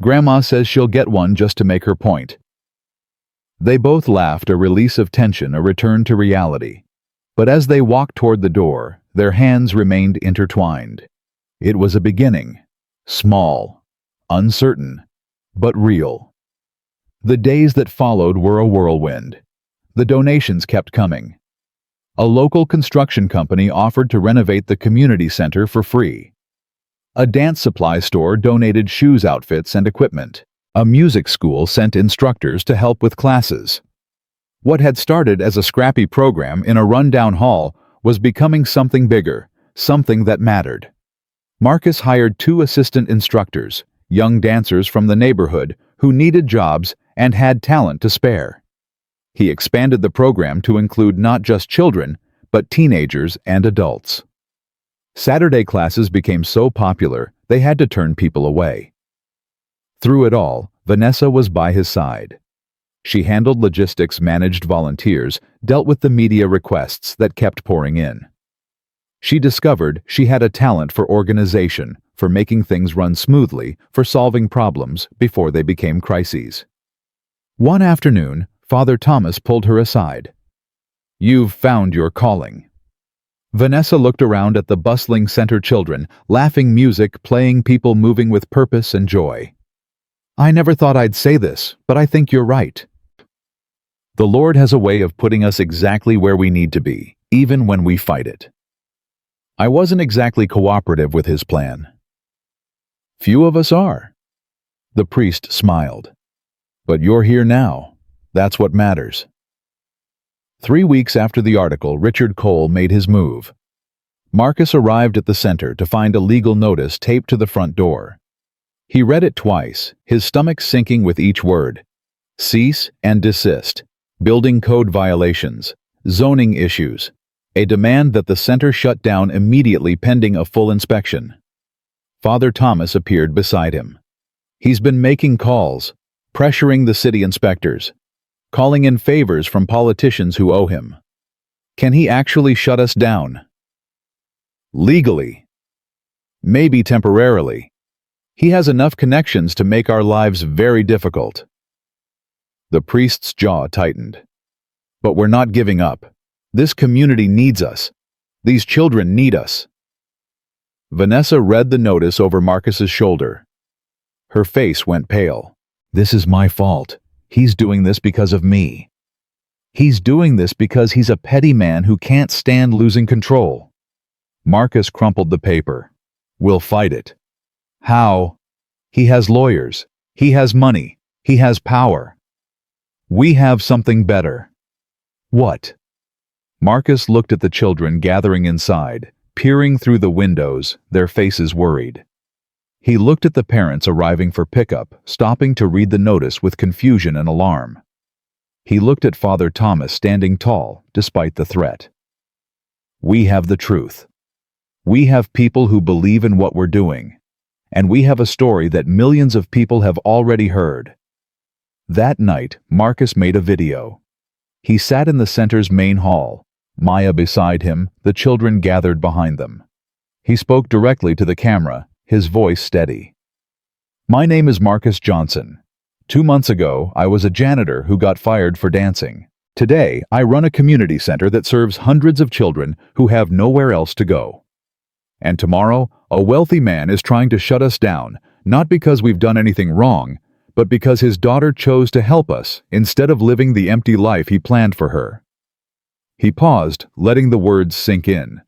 Grandma says she'll get one just to make her point. They both laughed, a release of tension, a return to reality. But as they walked toward the door, their hands remained intertwined. It was a beginning. Small. Uncertain. But real. The days that followed were a whirlwind. The donations kept coming. A local construction company offered to renovate the community center for free. A dance supply store donated shoes, outfits, and equipment. A music school sent instructors to help with classes. What had started as a scrappy program in a rundown hall was becoming something bigger, something that mattered. Marcus hired 2 assistant instructors, young dancers from the neighborhood who needed jobs and had talent to spare. He expanded the program to include not just children, but teenagers and adults. Saturday classes became so popular, they had to turn people away. Through it all, Vanessa was by his side. She handled logistics, managed volunteers, dealt with the media requests that kept pouring in. She discovered she had a talent for organization, for making things run smoothly, for solving problems before they became crises. One afternoon, Father Thomas pulled her aside. You've found your calling. Vanessa looked around at the bustling center, children, laughing, music playing, people moving with purpose and joy. I never thought I'd say this, but I think you're right. The Lord has a way of putting us exactly where we need to be, even when we fight it. I wasn't exactly cooperative with his plan. Few of us are. The priest smiled. But you're here now. That's what matters. 3 weeks after the article, Richard Cole made his move. Marcus arrived at the center to find a legal notice taped to the front door. He read it twice, his stomach sinking with each word. Cease and desist. Building code violations. Zoning issues. A demand that the center shut down immediately pending a full inspection. Father Thomas appeared beside him. He's been making calls, pressuring the city inspectors, calling in favors from politicians who owe him. Can he actually shut us down? Legally. Maybe temporarily. He has enough connections to make our lives very difficult. The priest's jaw tightened. But we're not giving up. This community needs us. These children need us. Vanessa read the notice over Marcus's shoulder. Her face went pale. This is my fault. He's doing this because of me. He's doing this because he's a petty man who can't stand losing control. Marcus crumpled the paper. We'll fight it. How? He has lawyers. He has money. He has power. We have something better. What? Marcus looked at the children gathering inside, peering through the windows, their faces worried. He looked at the parents arriving for pickup, stopping to read the notice with confusion and alarm. He looked at Father Thomas standing tall, despite the threat. We have the truth. We have people who believe in what we're doing. And we have a story that millions of people have already heard. That night, Marcus made a video. He sat in the center's main hall, Maya beside him, the children gathered behind them. He spoke directly to the camera, his voice steady. My name is Marcus Johnson. 2 months ago, I was a janitor who got fired for dancing. Today, I run a community center that serves hundreds of children who have nowhere else to go. And tomorrow, a wealthy man is trying to shut us down, not because we've done anything wrong, but because his daughter chose to help us instead of living the empty life he planned for her. He paused, letting the words sink in.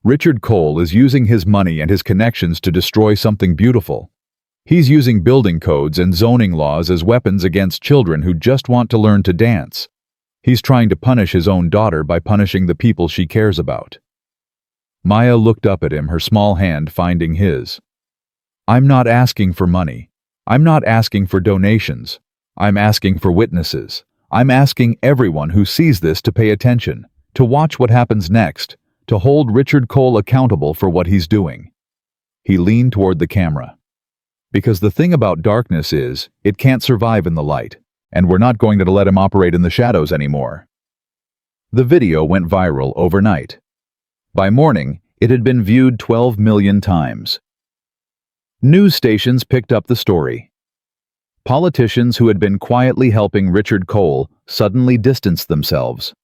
Richard Cole is using his money and his connections to destroy something beautiful. He's using building codes and zoning laws as weapons against children who just want to learn to dance. He's trying to punish his own daughter by punishing the people she cares about. Maya looked up at him, her small hand finding his. I'm not asking for money. I'm not asking for donations. I'm asking for witnesses. I'm asking everyone who sees this to pay attention, to watch what happens next, to hold Richard Cole accountable for what he's doing. He leaned toward the camera. Because the thing about darkness is, it can't survive in the light, and we're not going to let him operate in the shadows anymore. The video went viral overnight. By morning, it had been viewed 12 million times. News stations picked up the story. Politicians who had been quietly helping Richard Cole suddenly distanced themselves.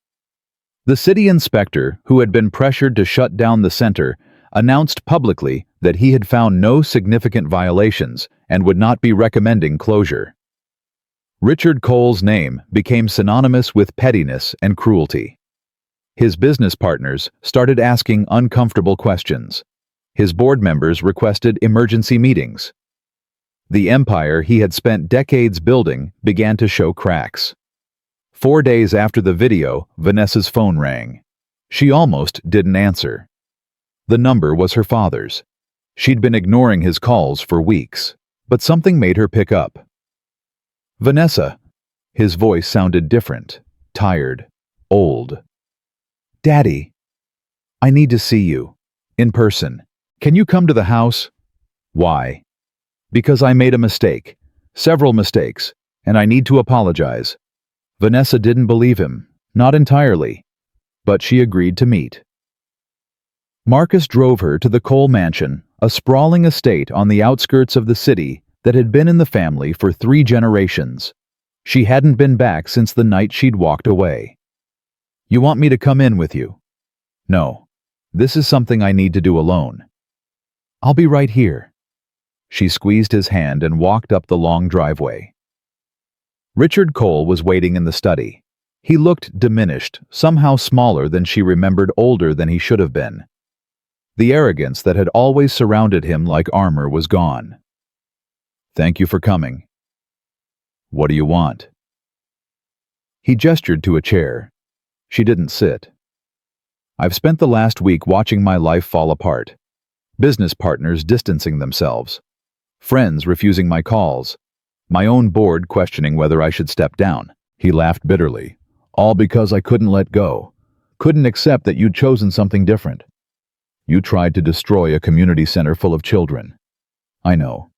The city inspector, who had been pressured to shut down the center, announced publicly that he had found no significant violations and would not be recommending closure. Richard Cole's name became synonymous with pettiness and cruelty. His business partners started asking uncomfortable questions. His board members requested emergency meetings. The empire he had spent decades building began to show cracks. 4 days after the video, Vanessa's phone rang. She almost didn't answer. The number was her father's. She'd been ignoring his calls for weeks, but something made her pick up. Vanessa. His voice sounded different, tired, old. Daddy, I need to see you. In person. Can you come to the house? Why? Because I made a mistake. Several mistakes, and I need to apologize. Vanessa didn't believe him, not entirely, but she agreed to meet. Marcus drove her to the Cole Mansion, a sprawling estate on the outskirts of the city that had been in the family for 3 generations. She hadn't been back since the night she'd walked away. You want me to come in with you? No. This is something I need to do alone. I'll be right here. She squeezed his hand and walked up the long driveway. Richard Cole was waiting in the study. He looked diminished, somehow smaller than she remembered, older than he should have been. The arrogance that had always surrounded him like armor was gone. Thank you for coming. What do you want? He gestured to a chair. She didn't sit. I've spent the last week watching my life fall apart. Business partners distancing themselves. Friends refusing my calls. My own board questioning whether I should step down. He laughed bitterly. All because I couldn't let go. Couldn't accept that you'd chosen something different. You tried to destroy a community center full of children. I know.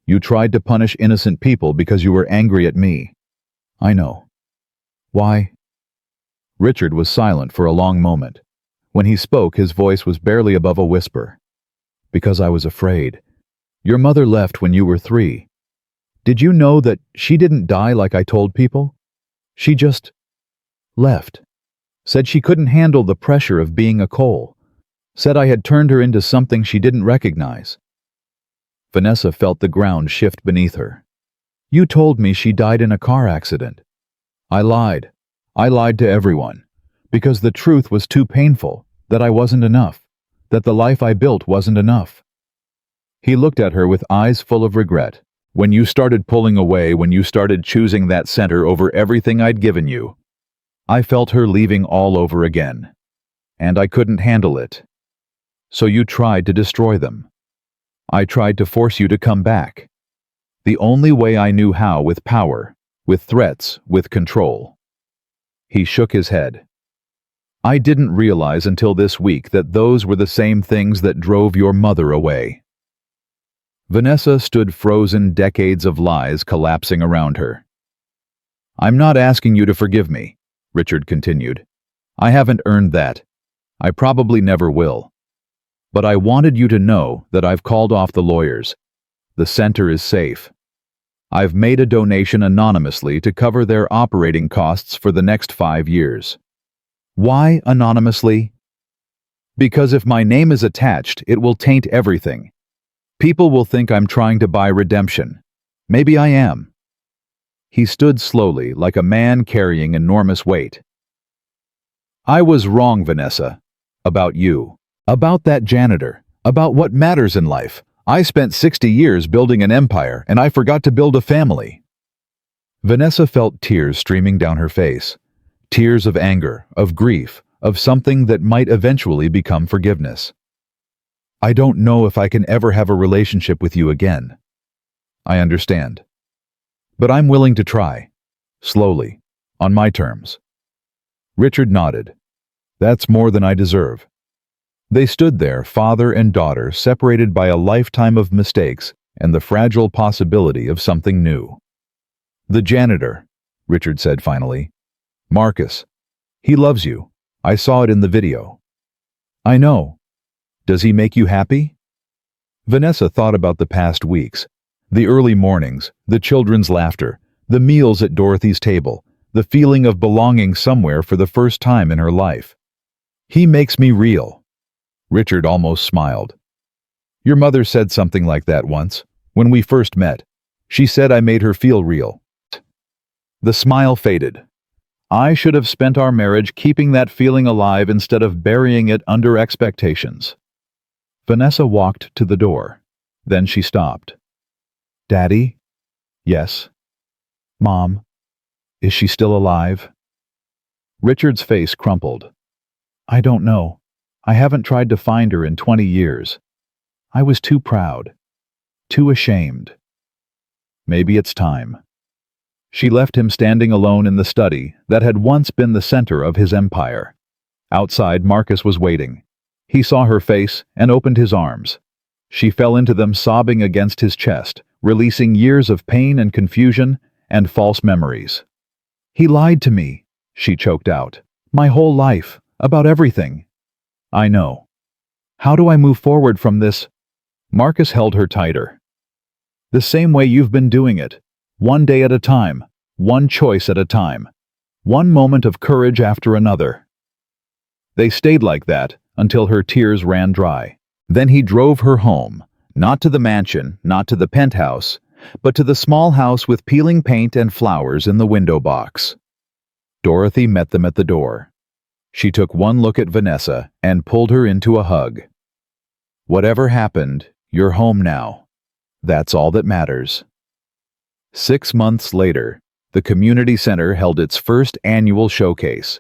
You tried to punish innocent people because you were angry at me. I know. Why? Richard was silent for a long moment. When he spoke, his voice was barely above a whisper. Because I was afraid. Your mother left when you were 3. Did you know that she didn't die like I told people? She just left. Said she couldn't handle the pressure of being a Cole. Said I had turned her into something she didn't recognize. Vanessa felt the ground shift beneath her. You told me she died in a car accident. I lied. I lied to everyone. Because the truth was too painful, that I wasn't enough, that the life I built wasn't enough. He looked at her with eyes full of regret. When you started pulling away, when you started choosing that center over everything I'd given you, I felt her leaving all over again. And I couldn't handle it. So you tried to destroy them. I tried to force you to come back. The only way I knew how, with power, with threats, with control. He shook his head. I didn't realize until this week that those were the same things that drove your mother away. Vanessa stood frozen, decades of lies collapsing around her. I'm not asking you to forgive me, Richard continued. I haven't earned that. I probably never will. But I wanted you to know that I've called off the lawyers. The center is safe. I've made a donation anonymously to cover their operating costs for the next 5 years. Why anonymously? Because if my name is attached, it will taint everything. People will think I'm trying to buy redemption. Maybe I am. He stood slowly, like a man carrying enormous weight. I was wrong, Vanessa. About you. About that janitor. About what matters in life. I spent 60 years building an empire, and I forgot to build a family. Vanessa felt tears streaming down her face. Tears of anger, of grief, of something that might eventually become forgiveness. I don't know if I can ever have a relationship with you again. I understand. But I'm willing to try. Slowly. On my terms. Richard nodded. That's more than I deserve. They stood there, father and daughter, separated by a lifetime of mistakes and the fragile possibility of something new. The janitor, Richard said finally. Marcus. He loves you. I saw it in the video. I know. Does he make you happy? Vanessa thought about the past weeks. The early mornings, the children's laughter, the meals at Dorothy's table, the feeling of belonging somewhere for the first time in her life. He makes me real. Richard almost smiled. Your mother said something like that once, when we first met. She said I made her feel real. The smile faded. I should have spent our marriage keeping that feeling alive instead of burying it under expectations. Vanessa walked to the door. Then she stopped. Daddy? Yes. Mom? Is she still alive? Richard's face crumpled. I don't know. I haven't tried to find her in 20 years. I was too proud. Too ashamed. Maybe it's time. She left him standing alone in the study that had once been the center of his empire. Outside, Marcus was waiting. He saw her face and opened his arms. She fell into them, sobbing against his chest, releasing years of pain and confusion and false memories. He lied to me, she choked out. My whole life, about everything. I know. How do I move forward from this? Marcus held her tighter. The same way you've been doing it. One day at a time, one choice at a time, one moment of courage after another. They stayed like that until her tears ran dry. Then he drove her home, not to the mansion, not to the penthouse, but to the small house with peeling paint and flowers in the window box. Dorothy met them at the door. She took one look at Vanessa and pulled her into a hug. Whatever happened, you're home now. That's all that matters. 6 months later, the community center held its first annual showcase.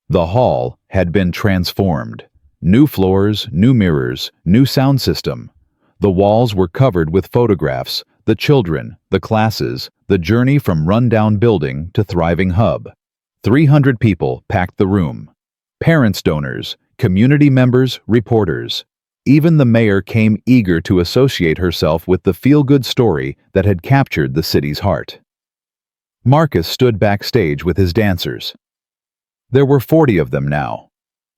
The hall had been transformed. New floors, new mirrors, new sound system. The walls were covered with photographs, the children, the classes, the journey from rundown building to thriving hub. 300 people packed the room. Parents, donors, community members, reporters. Even the mayor came eager to associate herself with the feel-good story that had captured the city's heart. Marcus stood backstage with his dancers. There were 40 of them now.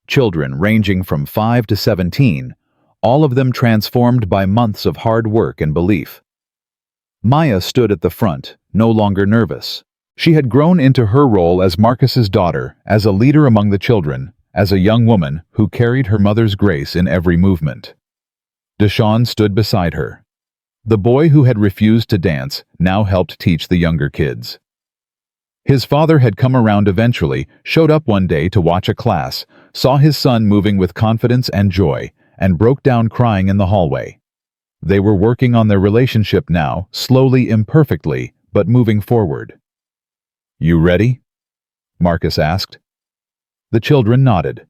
Children ranging from 5 to 17, all of them transformed by months of hard work and belief. Maya stood at the front, no longer nervous. She had grown into her role as Marcus's daughter, as a leader among the children, as a young woman who carried her mother's grace in every movement. Deshawn stood beside her. The boy who had refused to dance now helped teach the younger kids. His father had come around eventually, showed up one day to watch a class, saw his son moving with confidence and joy, and broke down crying in the hallway. They were working on their relationship now, slowly, imperfectly, but moving forward. You ready? Marcus asked. The children nodded.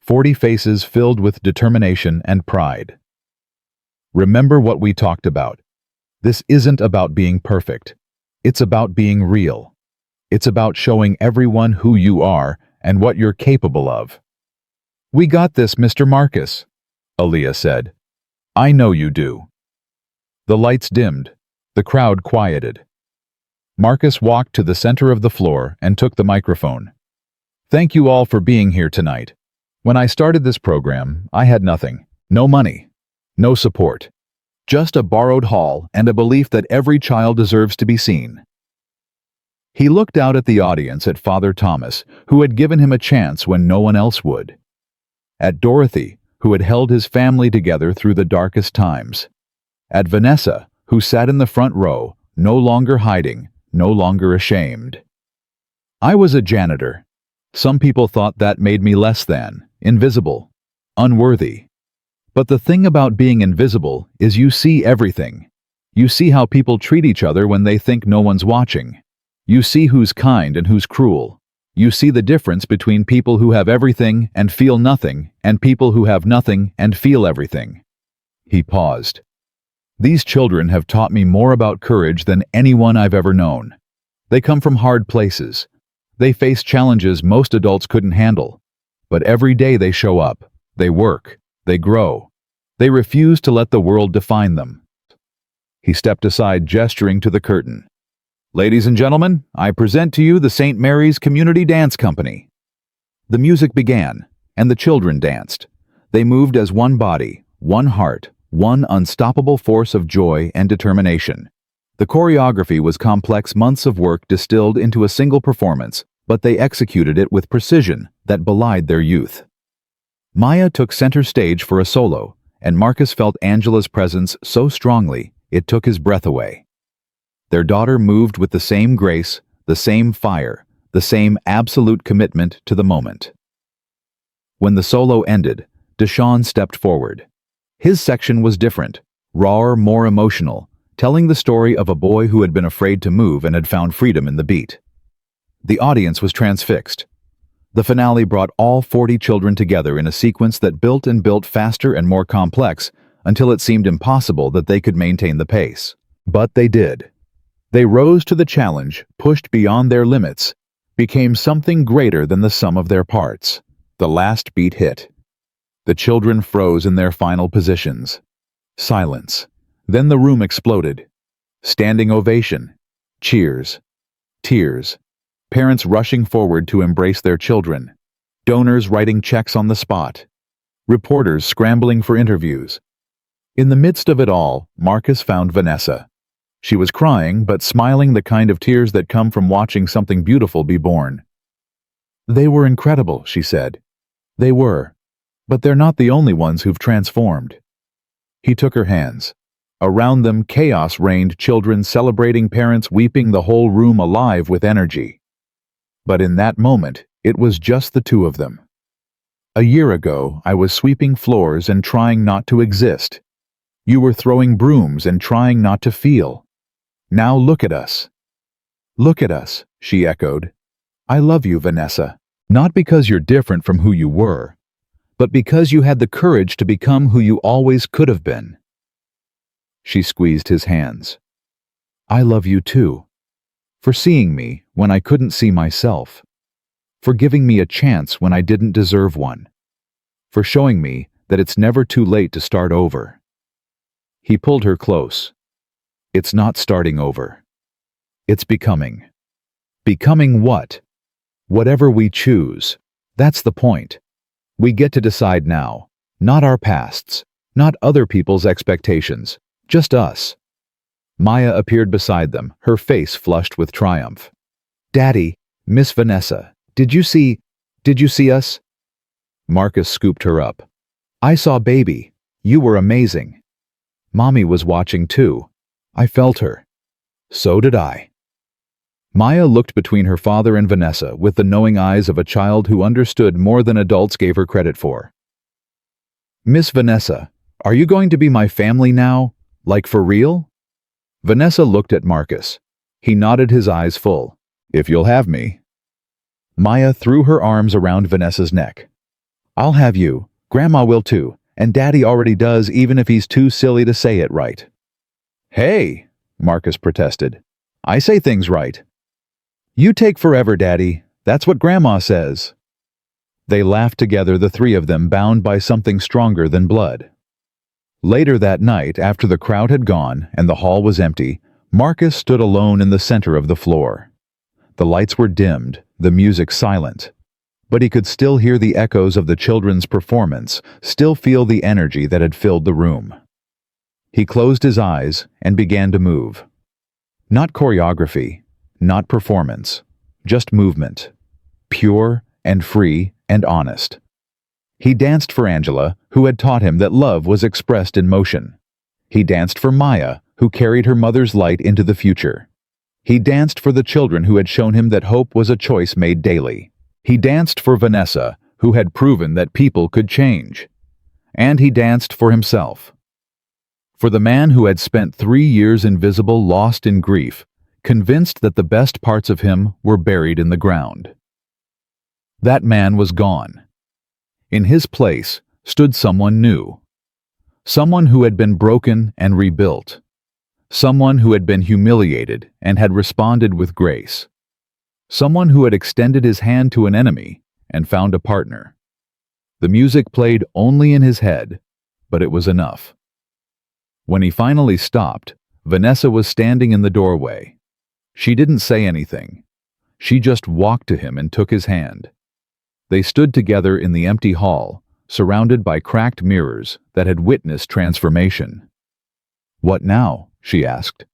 40 faces filled with determination and pride. Remember what we talked about. This isn't about being perfect. It's about being real. It's about showing everyone who you are and what you're capable of. We got this, Mr. Marcus, Aaliyah said. I know you do. The lights dimmed. The crowd quieted. Marcus walked to the center of the floor and took the microphone. Thank you all for being here tonight. When I started this program, I had nothing. No money. No support. Just a borrowed hall and a belief that every child deserves to be seen. He looked out at the audience, at Father Thomas, who had given him a chance when no one else would. At Dorothy, who had held his family together through the darkest times. At Vanessa, who sat in the front row, no longer hiding, no longer ashamed. I was a janitor. Some people thought that made me less than, invisible, unworthy. But the thing about being invisible is you see everything. You see how people treat each other when they think no one's watching. You see who's kind and who's cruel. You see the difference between people who have everything and feel nothing and people who have nothing and feel everything. He paused. These children have taught me more about courage than anyone I've ever known. They come from hard places. They face challenges most adults couldn't handle. But every day they show up, they work, they grow. They refuse to let the world define them. He stepped aside, gesturing to the curtain. Ladies and gentlemen, I present to you the St. Mary's Community Dance Company. The music began, and the children danced. They moved as one body, one heart, one unstoppable force of joy and determination. The choreography was complex months of work distilled into a single performance, but they executed it with precision that belied their youth. Maya took center stage for a solo, and Marcus felt Angela's presence so strongly it took his breath away. Their daughter moved with the same grace, the same fire, the same absolute commitment to the moment. When the solo ended, Deshawn stepped forward. His section was different, rawer, more emotional, telling the story of a boy who had been afraid to move and had found freedom in the beat. The audience was transfixed. The finale brought all 40 children together in a sequence that built and built faster and more complex until it seemed impossible that they could maintain the pace. But they did. They rose to the challenge, pushed beyond their limits, became something greater than the sum of their parts. The last beat hit. The children froze in their final positions. Silence. Then the room exploded. Standing ovation. Cheers. Tears. Parents rushing forward to embrace their children. Donors writing checks on the spot. Reporters scrambling for interviews. In the midst of it all, Marcus found Vanessa. She was crying, but smiling, the kind of tears that come from watching something beautiful be born. They were incredible, she said. They were. But they're not the only ones who've transformed. He took her hands. Around them, chaos reigned, children celebrating, parents weeping, the whole room alive with energy. But in that moment, it was just the two of them. A year ago, I was sweeping floors and trying not to exist. You were throwing brooms and trying not to feel. Now look at us. Look at us, she echoed. I love you, Vanessa. Not because you're different from who you were, but because you had the courage to become who you always could have been. She squeezed his hands. I love you too. For seeing me when I couldn't see myself. For giving me a chance when I didn't deserve one. For showing me that it's never too late to start over. He pulled her close. It's not starting over. It's becoming. Becoming what? Whatever we choose. That's the point. We get to decide now. Not our pasts. Not other people's expectations. Just us. Maya appeared beside them, her face flushed with triumph. Daddy, Miss Vanessa, did you see us? Marcus scooped her up. I saw baby. You were amazing. Mommy was watching too. I felt her. So did I. Maya looked between her father and Vanessa with the knowing eyes of a child who understood more than adults gave her credit for. Miss Vanessa, are you going to be my family now? Like for real? Vanessa looked at Marcus. He nodded, his eyes full. If you'll have me. Maya threw her arms around Vanessa's neck. I'll have you. Grandma will too. And Daddy already does, even if he's too silly to say it right. Hey, Marcus protested. I say things right. You take forever, Daddy. That's what Grandma says. They laughed together, the three of them, bound by something stronger than blood. Later that night, after the crowd had gone and the hall was empty, Marcus stood alone in the center of the floor. The lights were dimmed, the music silent. But he could still hear the echoes of the children's performance, still feel the energy that had filled the room. He closed his eyes and began to move. Not choreography, not performance, just movement. Pure and free and honest. He danced for Angela, who had taught him that love was expressed in motion. He danced for Maya, who carried her mother's light into the future. He danced for the children who had shown him that hope was a choice made daily. He danced for Vanessa, who had proven that people could change. And he danced for himself. For the man who had spent 3 years invisible, lost in grief, convinced that the best parts of him were buried in the ground. That man was gone. In his place stood someone new. Someone who had been broken and rebuilt. Someone who had been humiliated and had responded with grace. Someone who had extended his hand to an enemy and found a partner. The music played only in his head, but it was enough. When he finally stopped, Vanessa was standing in the doorway. She didn't say anything. She just walked to him and took his hand. They stood together in the empty hall, surrounded by cracked mirrors that had witnessed transformation. "What now?" she asked.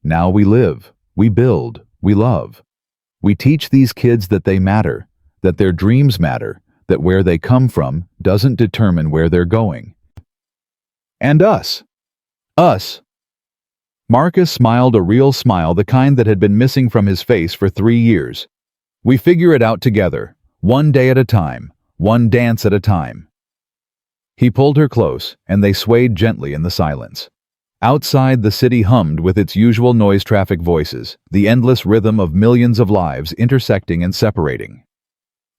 "Now we live, we build, we love. We teach these kids that they matter, that their dreams matter, that where they come from doesn't determine where they're going. And us. Us." Marcus smiled, a real smile, the kind that had been missing from his face for 3 years. "We figure it out together, one day at a time, one dance at a time." He pulled her close, and they swayed gently in the silence. Outside, the city hummed with its usual noise, traffic voices, the endless rhythm of millions of lives intersecting and separating.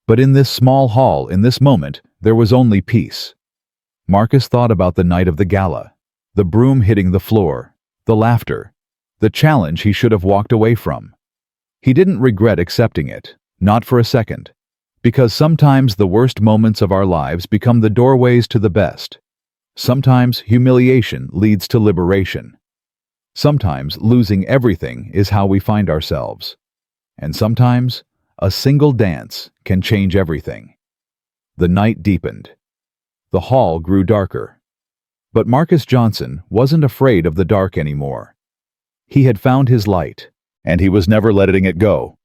But in this small hall, in this moment, there was only peace. Marcus thought about the night of the gala, the broom hitting the floor, the laughter, the challenge he should have walked away from. He didn't regret accepting it, not for a second, because sometimes the worst moments of our lives become the doorways to the best. Sometimes humiliation leads to liberation. Sometimes losing everything is how we find ourselves. And sometimes a single dance can change everything. The night deepened. The hall grew darker. But Marcus Johnson wasn't afraid of the dark anymore. He had found his light, and he was never letting it go.